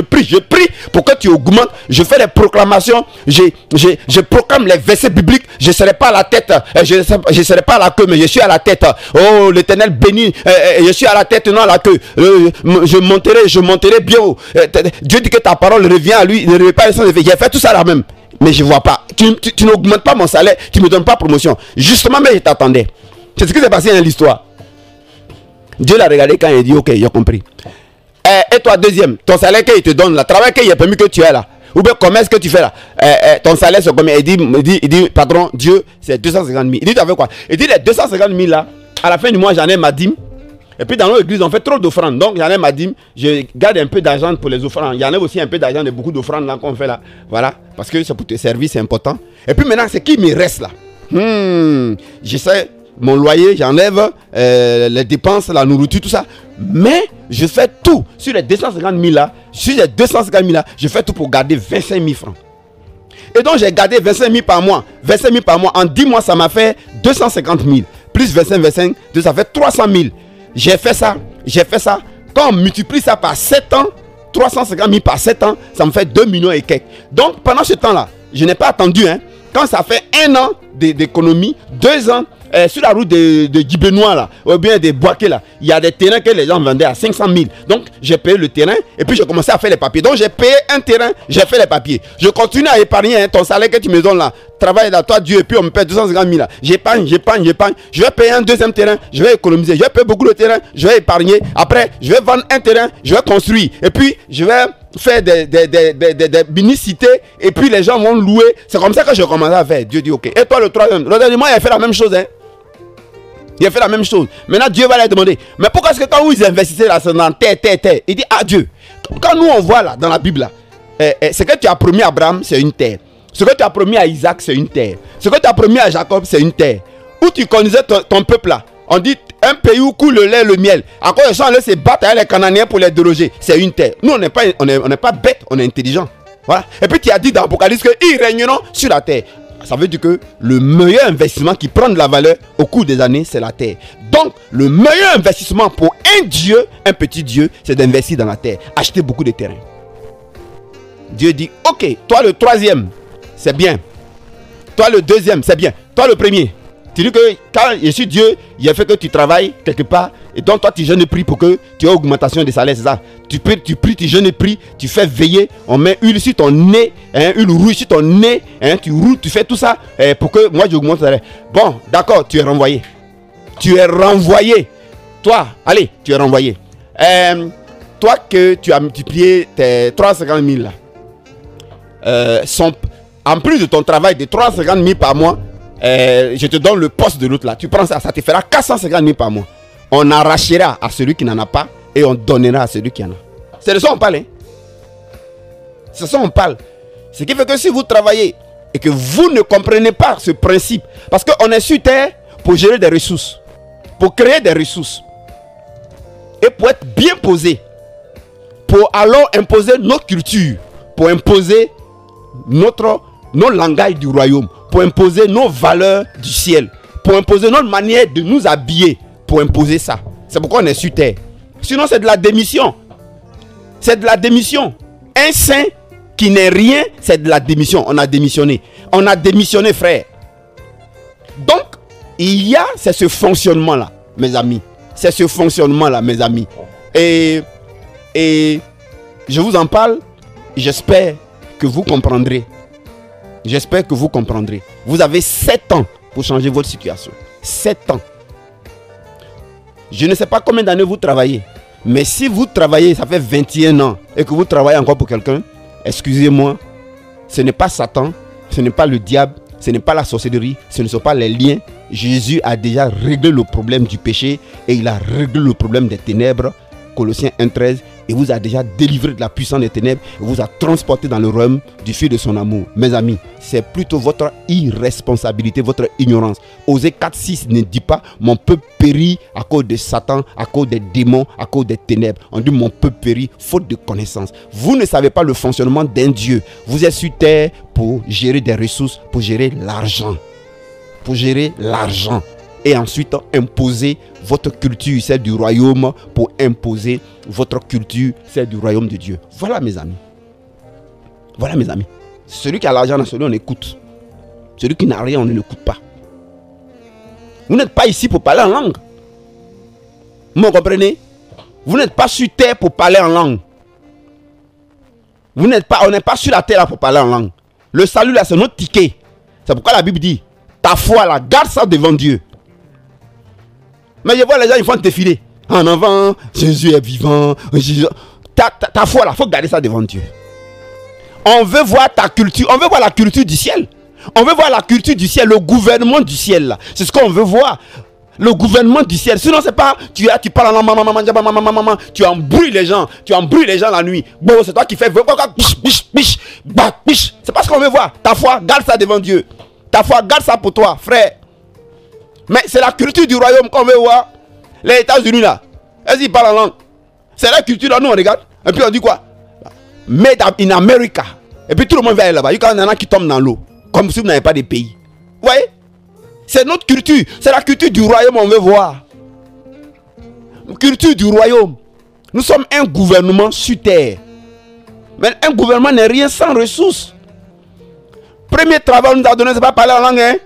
pour que tu augmentes. Je fais des proclamations, je proclame les versets bibliques. Je ne serai pas à la tête, je ne serai pas à la queue, mais je suis à la tête. Oh, l'Éternel béni, je suis à la tête, non à la queue. Je monterai bien haut. Dieu dit que ta parole revient à lui, ne revient pas à son effet. J'ai fait tout ça là même, mais je ne vois pas. Tu n'augmentes pas mon salaire, tu ne me donnes pas promotion. Justement, mais je t'attendais. C'est ce qui s'est passé dans l'histoire. Dieu l'a regardé quand il dit ok, j'ai compris. Et toi, deuxième, ton salaire qu'il te donne, le travail qu'il a permis que tu aies là, Ou bien, comment est-ce que tu fais là? Ton salaire, c'est combien? Il dit, patron, Dieu, c'est 250 000. Il dit, tu as fait quoi? Il dit, les 250 000 là, à la fin du mois, j'en ai ma dîme. Et puis dans notre église, on fait trop d'offrandes. Donc, j'en ai ma dîme. Je garde un peu d'argent pour les offrandes. Il y en a aussi un peu d'argent de beaucoup d'offrandes là qu'on fait là. Voilà. Parce que c'est pour te servir, c'est important. Et puis maintenant, c'est qui me reste là? J'essaie mon loyer, j'enlève les dépenses, la nourriture, tout ça. Mais je fais tout. Sur les 250 000 là, je fais tout pour garder 25 000 francs. Et donc, j'ai gardé 25 000 par mois. 25 000 par mois. En 10 mois, ça m'a fait 250 000. Plus 25, ça fait 300 000. J'ai fait ça. Quand on multiplie ça par 7 ans, 350 000 par 7 ans, ça me fait 2 millions et quelques. Donc, pendant ce temps-là, je n'ai pas attendu. Quand ça fait 1 an d'économie, 2 ans, sur la route de Guibenois là, ou bien des Boaké là, il y a des terrains que les gens vendaient à 500 000. Donc, j'ai payé le terrain et puis j'ai commencé à faire les papiers. Donc, j'ai payé un terrain, j'ai fait les papiers. Je continue à épargner ton salaire que tu me donnes là. Travaille là, toi Dieu, et puis on me paye 250 000 là. J'épargne. Je vais payer un deuxième terrain, je vais économiser. Je vais payer beaucoup de terrain, je vais épargner. Après, je vais vendre un terrain, je vais construire. Et puis, je vais faire des municités et puis les gens vont louer. C'est comme ça que je commence à faire. Dieu dit ok. Et toi le troisième, le dernier mois, il a fait la même chose. Il a fait la même chose. Maintenant, Dieu va leur demander, mais pourquoi est-ce que quand vous investissez là, c'est dans terre, il dit, ah Dieu, quand nous on voit là, dans la Bible là, ce que tu as promis à Abraham, c'est une terre. Ce que tu as promis à Isaac, c'est une terre. Ce que tu as promis à Jacob, c'est une terre. Où tu conduisais ton peuple là, on dit, un pays où coule le lait et le miel. À cause de ça, on laisse se battre avec les Cananéens pour les déloger. C'est une terre. Nous, on n'est pas bêtes, on est intelligent. Voilà. Et puis tu as dit dans l'Apocalypse qu'ils régneront sur la terre. Ça veut dire que le meilleur investissement qui prend de la valeur au cours des années, c'est la terre. Donc, le meilleur investissement pour un Dieu, un petit Dieu, c'est d'investir dans la terre. Acheter beaucoup de terrain. Dieu dit, ok, toi le troisième, c'est bien. Toi le deuxième, c'est bien. Toi le premier. Tu dis que quand je suis Dieu, il a fait que tu travailles quelque part. Et donc toi tu jeûnes prie pour que tu aies augmentation des salaires, c'est ça. Tu pries, tu jeûnes prie, tu fais veiller. On met huile sur ton nez, huile rouge sur ton nez. Tu roules, tu fais tout ça pour que moi j'augmente ton salaire. Bon, d'accord, tu es renvoyé. Toi, allez, tu es renvoyé. Toi que tu as multiplié tes 350 000 là. En plus de ton travail de 350 000 par mois, je te donne le poste de l'autre là. Tu prends ça, ça te fera 450 000 par mois. On arrachera à celui qui n'en a pas et on donnera à celui qui en a. C'est de ça qu'on parle. C'est de ça qu'on parle. Ce qui fait que si vous travaillez et que vous ne comprenez pas ce principe, parce qu'on est sur terre pour gérer des ressources, pour créer des ressources et pour être bien posé, pour alors imposer notre culture, pour imposer nos langages du royaume, pour imposer nos valeurs du ciel, pour imposer notre manière de nous habiller, pour imposer ça. C'est pourquoi on est sur terre. Sinon c'est de la démission. C'est de la démission. Un saint qui n'est rien, c'est de la démission. On a démissionné. On a démissionné, frère. Donc, c'est ce fonctionnement-là, mes amis. C'est ce fonctionnement-là, mes amis. Et je vous en parle. J'espère que vous comprendrez. J'espère que vous comprendrez. Vous avez 7 ans pour changer votre situation. 7 ans. Je ne sais pas combien d'années vous travaillez. Mais si vous travaillez, ça fait 21 ans et que vous travaillez encore pour quelqu'un, excusez-moi, ce n'est pas Satan, ce n'est pas le diable, ce n'est pas la sorcellerie, ce ne sont pas les liens. Jésus a déjà réglé le problème du péché et il a réglé le problème des ténèbres. Colossiens 1,13, et vous a déjà délivré de la puissance des ténèbres et vous a transporté dans le royaume du Fils de son amour. Mes amis, c'est plutôt votre irresponsabilité, votre ignorance. Osée 4,6 ne dit pas mon peuple périt à cause de Satan, à cause des démons, à cause des ténèbres. On dit mon peuple périt faute de connaissance. Vous ne savez pas le fonctionnement d'un Dieu. Vous êtes sur terre pour gérer des ressources, pour gérer l'argent. Pour gérer l'argent. Et ensuite imposer votre culture, celle du royaume, pour imposer votre culture, celle du royaume de Dieu. Voilà mes amis. Voilà mes amis. Celui qui a l'argent, celui on écoute. Celui qui n'a rien, on ne l'écoute pas. Vous n'êtes pas ici pour parler en langue. Vous comprenez? Vous n'êtes pas sur terre pour parler en langue. On n'est pas sur la terre là pour parler en langue. Le salut là, c'est notre ticket. C'est pourquoi la Bible dit, ta foi là, garde ça devant Dieu. Mais je vois les gens, ils font défiler. En avant, Jésus est vivant. Ta foi là, il faut garder ça devant Dieu. On veut voir ta culture. On veut voir la culture du ciel. On veut voir la culture du ciel, le gouvernement du ciel là. C'est ce qu'on veut voir. Le gouvernement du ciel. Sinon c'est pas tu parles en maman, tu embrouilles les gens, la nuit. Bon, c'est toi qui fais c'est pas ce qu'on veut voir. Ta foi, garde ça devant Dieu. Ta foi, garde ça pour toi, frère. Mais c'est la culture du royaume qu'on veut voir. Les États-Unis là, ils parlent en langue. C'est la culture là, nous on regarde. Et puis on dit quoi? Made in America. Et puis tout le monde va aller là-bas. Il y en a qui tombent dans l'eau. Comme si vous n'avez pas de pays. Vous voyez? C'est notre culture. C'est la culture du royaume on veut voir. Culture du royaume. Nous sommes un gouvernement sur terre. Mais un gouvernement n'est rien sans ressources. Premier travail nous a donné, c'est pas parler en langue. Hein?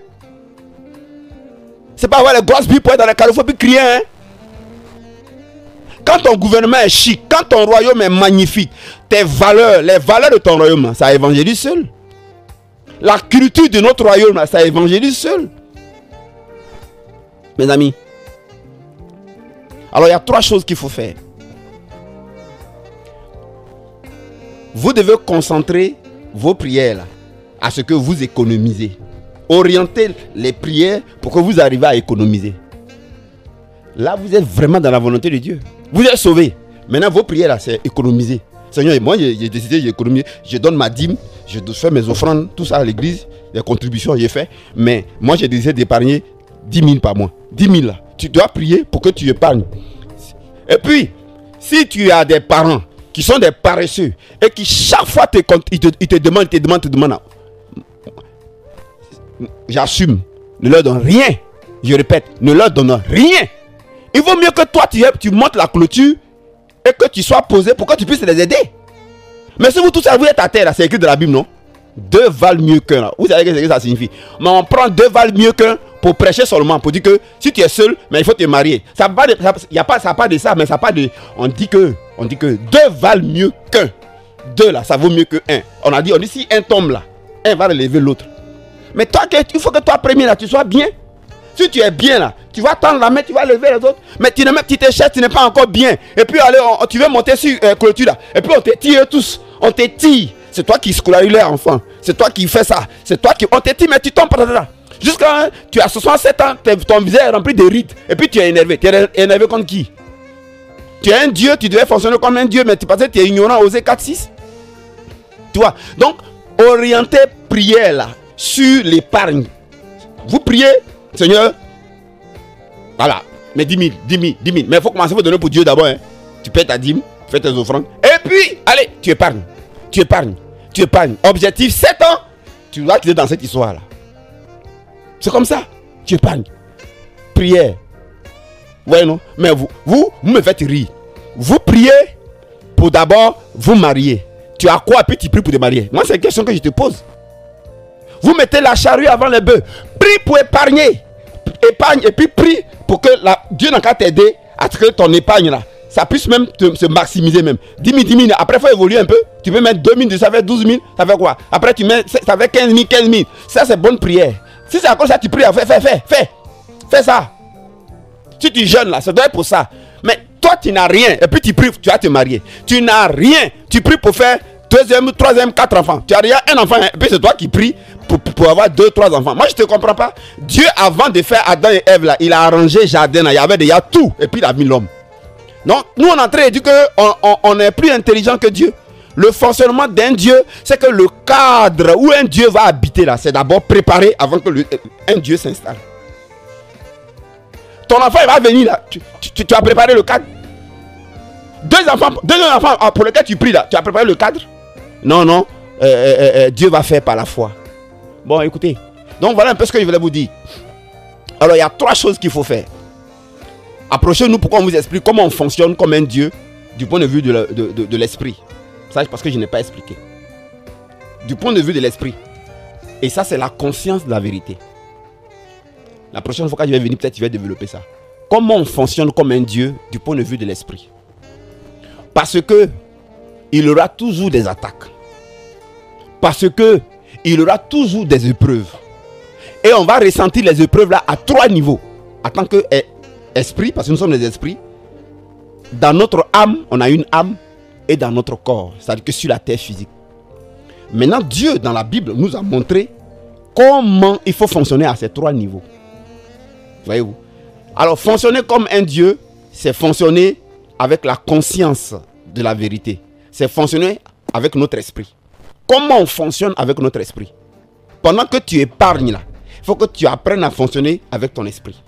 C'est pas avoir les grosses billes pour être dans les carrefours puis crier. Hein? Quand ton gouvernement est chic, quand ton royaume est magnifique, tes valeurs, les valeurs de ton royaume, ça évangélise seul. La culture de notre royaume, ça évangélise seul. Mes amis. Alors il y a 3 choses qu'il faut faire. Vous devez concentrer vos prières là, à ce que vous économisez. Orientez les prières pour que vous arrivez à économiser. Là, vous êtes vraiment dans la volonté de Dieu. Vous êtes sauvés. Maintenant, vos prières là, c'est économiser. Seigneur, moi j'ai décidé d'économiser. Je donne ma dîme, je fais mes offrandes, tout ça à l'église, les contributions, j'ai fait. Mais moi, j'ai décidé d'épargner 10 000 par mois. 10 000 là. Tu dois prier pour que tu épargnes. Et puis, si tu as des parents qui sont des paresseux et qui chaque fois ils te demandent, j'assume, ne leur donne rien. Je répète, ne leur donne rien. Il vaut mieux que toi tu montes la clôture et que tu sois posé pour que tu puisses les aider. Mais si vous tous vous êtes à terre, c'est écrit dans la Bible, non? 2 valent mieux qu'un. Vous savez ce que ça signifie? Mais on prend 2 valent mieux qu'un pour prêcher seulement, pour dire que si tu es seul, mais il faut te marier. Ça n'a pas de ça, mais ça pas de. On dit que 2 valent mieux qu'un. 2 là, ça vaut mieux que 1. On dit si un tombe là, un va relever l'autre. Mais toi, il faut que toi premier là, tu sois bien. Si tu es bien là, tu vas tendre la main, tu vas lever les autres. Mais tu te cherches, tu n'es pas encore bien. Et puis allez, tu veux monter sur clôture là. Et puis on te tire tous. On te tire. C'est toi qui scolarise les enfants. C'est toi qui fais ça. C'est toi qui. On te tire, mais tu tombes pas là. Jusqu'à tu as 67 ans, ton visage est rempli de rides. Et puis tu es énervé. Tu es énervé contre qui? Tu es un dieu, tu devais fonctionner comme un dieu, mais tu es ignorant, osé 4-6. Tu vois. Donc, orientez prière là sur l'épargne. Vous priez, Seigneur. Voilà. Mais 10 000. Mais il faut commencer à donner pour Dieu d'abord. Hein. Tu paies ta dîme, fais tes offrandes. Et puis, allez, tu épargnes. Objectif 7 ans. Tu dois quitter dans cette histoire là. C'est comme ça. Tu épargnes. Prière. Ouais, non? Mais vous me faites rire. Vous priez pour d'abord vous marier. Tu as quoi puis tu pries pour te marier? Moi, c'est une question que je te pose. Vous mettez la charrue avant les bœufs. Prie pour épargner. Épargne et puis prie pour que Dieu n'a qu'à t'aider à ce que ton épargne là, ça puisse même se maximiser même. 10 000. Après, il faut évoluer un peu. Tu peux mettre 2 000, ça fait 12 000. Ça fait quoi? Après, tu mets, ça fait 15 000. Ça, c'est bonne prière. Si c'est encore ça, tu pries. Fais ça. Si tu jeûnes là, ça doit être pour ça. Mais toi, tu n'as rien. Et puis tu pries, tu vas te marier. Tu n'as rien. Tu pries pour faire 2e, 3e, 4 enfants. Tu as rien, un enfant. Et puis c'est toi qui pries pour avoir 2, 3 enfants. Moi, je ne te comprends pas. Dieu, avant de faire Adam et Ève là, il a arrangé le jardin là. Il y avait déjà tout. Et puis il a mis l'homme. Donc, nous, on est en train de dire qu'on est plus intelligent que Dieu. Le fonctionnement d'un Dieu, c'est que le cadre où un Dieu va habiter là, c'est d'abord préparé avant que un Dieu s'installe. Ton enfant, il va venir là. Tu as préparé le cadre. 2 enfants pour lesquels tu pries là. Tu as préparé le cadre? Non. Dieu va faire par la foi. Bon, écoutez. Donc, voilà un peu ce que je voulais vous dire. Alors, il y a 3 choses qu'il faut faire. Approchez-nous pour qu'on vous explique comment on fonctionne comme un Dieu du point de vue de l'esprit. Ça, parce que je n'ai pas expliqué. Du point de vue de l'esprit. Et ça, c'est la conscience de la vérité. La prochaine fois que je vais venir, peut-être je vais développer ça. Comment on fonctionne comme un Dieu du point de vue de l'esprit. Parce que il y aura toujours des attaques. Parce que il y aura toujours des épreuves. Et on va ressentir les épreuves là à 3 niveaux. En tant que esprit, parce que nous sommes des esprits. Dans notre âme, on a une âme. Et dans notre corps, c'est-à-dire que sur la terre physique. Maintenant, Dieu, dans la Bible, nous a montré comment il faut fonctionner à ces 3 niveaux. Voyez-vous? Alors, fonctionner comme un Dieu, c'est fonctionner avec la conscience de la vérité. C'est fonctionner avec notre esprit. Comment on fonctionne avec notre esprit? Pendant que tu épargnes là, il faut que tu apprennes à fonctionner avec ton esprit.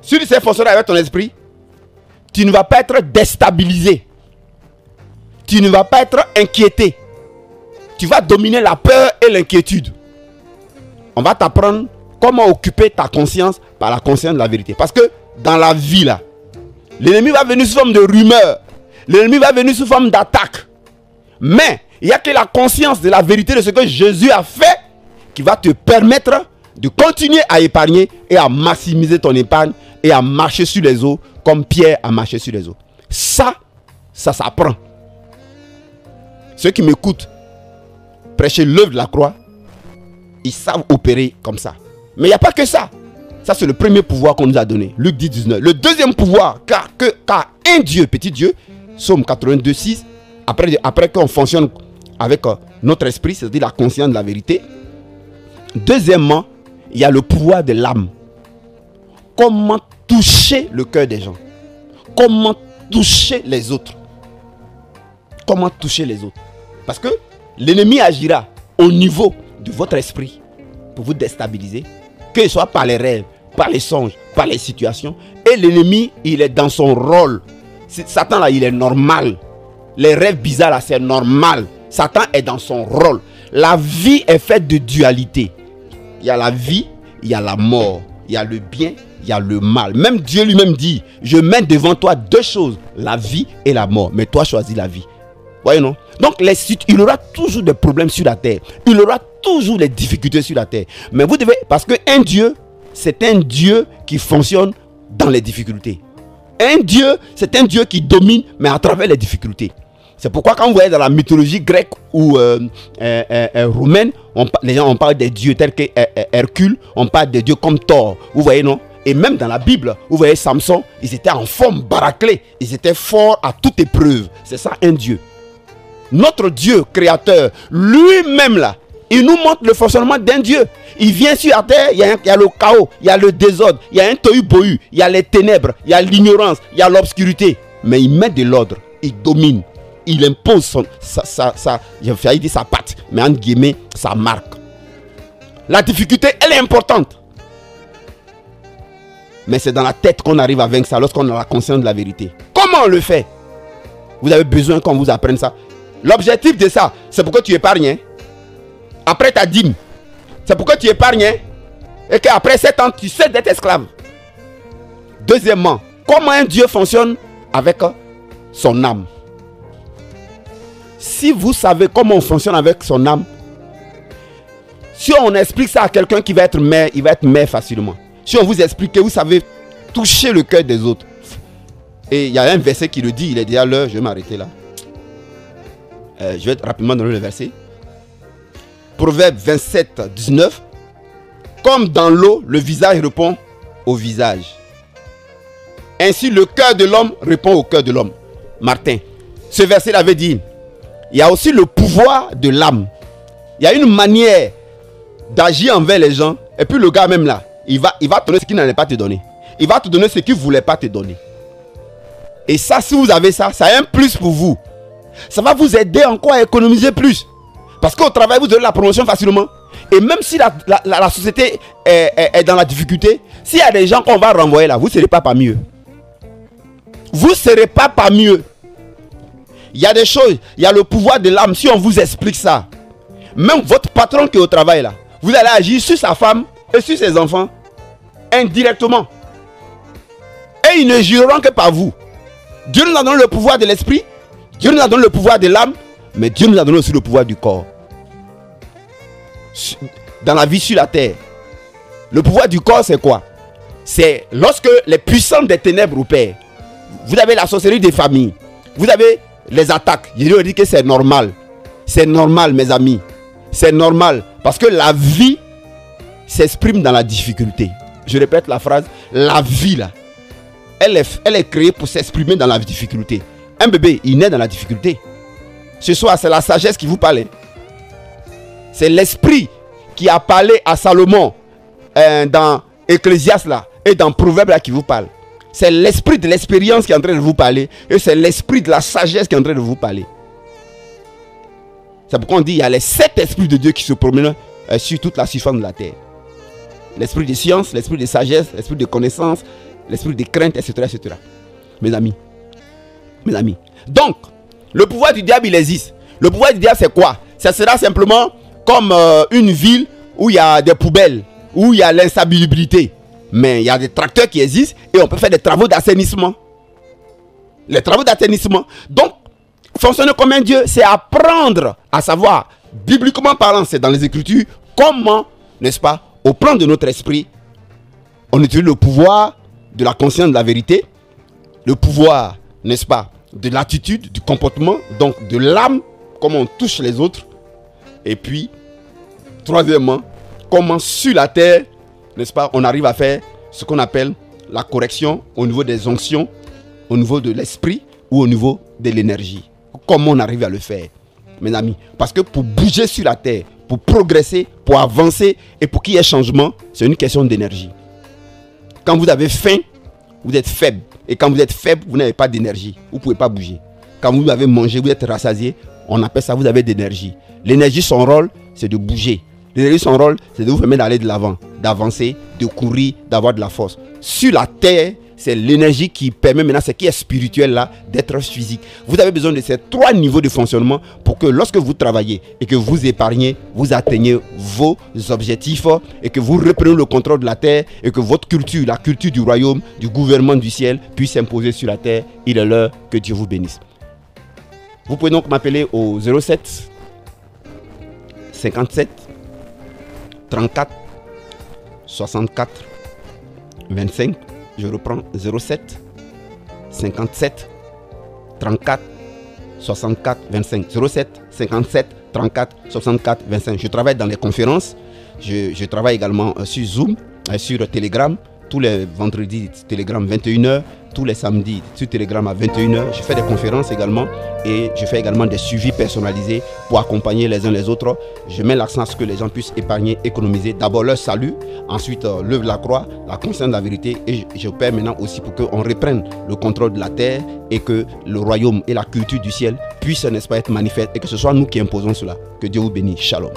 Si tu sais fonctionner avec ton esprit, tu ne vas pas être déstabilisé. Tu ne vas pas être inquiété. Tu vas dominer la peur et l'inquiétude. On va t'apprendre comment occuper ta conscience par la conscience de la vérité. Parce que dans la vie là, l'ennemi va venir sous forme de rumeur. L'ennemi va venir sous forme d'attaque. Mais il n'y a que la conscience de la vérité de ce que Jésus a fait qui va te permettre de continuer à épargner et à maximiser ton épargne et à marcher sur les eaux comme Pierre a marché sur les eaux. Ça s'apprend. Ceux qui m'écoutent prêcher l'œuvre de la croix, ils savent opérer comme ça. Mais il n'y a pas que ça. Ça, c'est le premier pouvoir qu'on nous a donné. Luc 10, 19. Le deuxième pouvoir, car un Dieu, petit Dieu, Psaume 82, 6, après qu'on fonctionne avec notre esprit, c'est-à-dire la conscience de la vérité. Deuxièmement, il y a le pouvoir de l'âme. Comment toucher le cœur des gens? Comment toucher les autres? Comment toucher les autres? Parce que l'ennemi agira au niveau de votre esprit pour vous déstabiliser, que ce soit par les rêves, par les songes, par les situations. Et l'ennemi, il est dans son rôle. Satan là, il est normal. Les rêves bizarres là, c'est normal. Satan est dans son rôle. La vie est faite de dualité. Il y a la vie, il y a la mort. Il y a le bien, il y a le mal. Même Dieu lui-même dit, je mets devant toi 2 choses, la vie et la mort. Mais toi, choisis la vie. Voyez, non? Donc, il y aura toujours des problèmes sur la terre. Il y aura toujours des difficultés sur la terre. Mais vous devez, parce qu'un Dieu, c'est un Dieu qui fonctionne dans les difficultés. Un Dieu, c'est un Dieu qui domine, mais à travers les difficultés. C'est pourquoi quand vous voyez dans la mythologie grecque ou roumaine, les gens on parle des dieux tels que Hercule, on parle des dieux comme Thor. Vous voyez, non? Et même dans la Bible, vous voyez Samson, ils étaient en forme baraquelée. Ils étaient forts à toute épreuve. C'est ça un Dieu. Notre Dieu créateur, lui-même là, il nous montre le fonctionnement d'un Dieu. Il vient sur la terre, il y a le chaos, il y a le désordre, il y a un tohu-bohu, il y a les ténèbres, il y a l'ignorance, il y a l'obscurité. Mais il met de l'ordre, il domine, il impose j'ai failli dire sa patte, mais entre guillemets, sa marque. La difficulté, elle est importante. Mais c'est dans la tête qu'on arrive à vaincre ça, lorsqu'on a la conscience de la vérité. Comment on le fait? Vous avez besoin qu'on vous apprenne ça. L'objectif de ça, c'est pour que tu épargnes. Hein? Après ta dîme, c'est pour que tu épargnes. Hein? Et qu'après 7 ans, tu cesses d'être esclave. Deuxièmement, comment un Dieu fonctionne avec son âme? Si vous savez comment on fonctionne avec son âme, si on explique ça à quelqu'un qui va être mère, il va être mère facilement. Si on vous explique que vous savez toucher le cœur des autres. Et il y a un verset qui le dit, il est déjà l'heure, je vais m'arrêter là. Je vais rapidement donner le verset. Proverbe 27, 19. Comme dans l'eau, le visage répond au visage. Ainsi, le cœur de l'homme répond au cœur de l'homme. Martin, ce verset l'avait dit. Il y a aussi le pouvoir de l'âme. Il y a une manière d'agir envers les gens. Et puis le gars même là, il va te donner ce qu'il n'allait pas te donner. Il va te donner ce qu'il ne voulait pas te donner. Et ça, si vous avez ça, ça a un plus pour vous. Ça va vous aider encore à économiser plus. Parce qu'au travail, vous donnez la promotion facilement. Et même si la société est dans la difficulté, s'il y a des gens qu'on va renvoyer là, vous ne serez pas parmi eux. Vous ne serez pas parmi eux. Il y a des choses, il y a le pouvoir de l'âme. Si on vous explique ça, même votre patron qui est au travail là, vous allez agir sur sa femme et sur ses enfants indirectement. Et ils ne jureront que par vous. Dieu nous a donné le pouvoir de l'esprit, Dieu nous a donné le pouvoir de l'âme, mais Dieu nous a donné aussi le pouvoir du corps. Dans la vie sur la terre, le pouvoir du corps c'est quoi? C'est lorsque les puissants des ténèbres opèrent. Vous avez la sorcellerie des familles, vous avez les attaques. Je leur dis que c'est normal. C'est normal mes amis. C'est normal parce que la vie s'exprime dans la difficulté. Je répète la phrase, la vie là, elle est créée pour s'exprimer dans la difficulté. Un bébé, il naît dans la difficulté. Ce soir, c'est la sagesse qui vous parle. C'est l'esprit qui a parlé à Salomon dans Ecclésiaste là, et dans Proverbe là qui vous parle. C'est l'esprit de l'expérience qui est en train de vous parler. Et c'est l'esprit de la sagesse qui est en train de vous parler. C'est pourquoi on dit qu'il y a les 7 esprits de Dieu qui se promènent sur toute la surface de la terre. L'esprit de science, l'esprit de sagesse, l'esprit de connaissance, l'esprit de crainte, etc., etc. Mes amis. Donc, le pouvoir du diable, il existe. Le pouvoir du diable, c'est quoi? Ça sera simplement comme une ville où il y a des poubelles, où il y a l'insalubrité. Mais il y a des tracteurs qui existent et on peut faire des travaux d'assainissement. Les travaux d'assainissement. Donc, fonctionner comme un Dieu, c'est apprendre à savoir, bibliquement parlant, c'est dans les Écritures, comment, n'est-ce pas, au plan de notre esprit, on utilise le pouvoir de la conscience de la vérité, le pouvoir, n'est-ce pas, de l'attitude, du comportement, donc de l'âme, comment on touche les autres. Et puis, troisièmement, comment sur la terre, n'est-ce pas, on arrive à faire ce qu'on appelle la correction au niveau des onctions, au niveau de l'esprit ou au niveau de l'énergie. Comment on arrive à le faire, mes amis? Parce que pour bouger sur la terre, pour progresser, pour avancer et pour qu'il y ait changement, c'est une question d'énergie. Quand vous avez faim, vous êtes faible. Et quand vous êtes faible, vous n'avez pas d'énergie. Vous ne pouvez pas bouger. Quand vous avez mangé, vous êtes rassasié, on appelle ça, vous avez d'énergie. L'énergie, son rôle, c'est de bouger. L'énergie, son rôle, c'est de vous permettre d'aller de l'avant, d'avancer, de courir, d'avoir de la force. Sur la terre, c'est l'énergie qui permet maintenant, ce qui est spirituel là, d'être physique. Vous avez besoin de ces 3 niveaux de fonctionnement pour que lorsque vous travaillez et que vous épargnez, vous atteignez vos objectifs et que vous reprenez le contrôle de la terre et que votre culture, la culture du royaume, du gouvernement du ciel puisse s'imposer sur la terre. Il est l'heure que Dieu vous bénisse. Vous pouvez donc m'appeler au 07 57 34 64 25. Je reprends 07 57 34 64 25. 07 57 34 64 25. Je travaille dans les conférences. Je travaille également sur Zoom, sur Telegram. Tous les vendredis, Telegram 21h. Tous les samedis, sur Telegram à 21h. Je fais des conférences également. Et je fais également des suivis personnalisés pour accompagner les uns les autres. Je mets l'accent à ce que les gens puissent épargner, économiser. D'abord leur salut, ensuite l'œuvre de la croix, la conscience de la vérité. Et je opère maintenant aussi pour qu'on reprenne le contrôle de la terre et que le royaume et la culture du ciel puissent, n'est-ce pas, être manifestes et que ce soit nous qui imposons cela. Que Dieu vous bénisse. Shalom.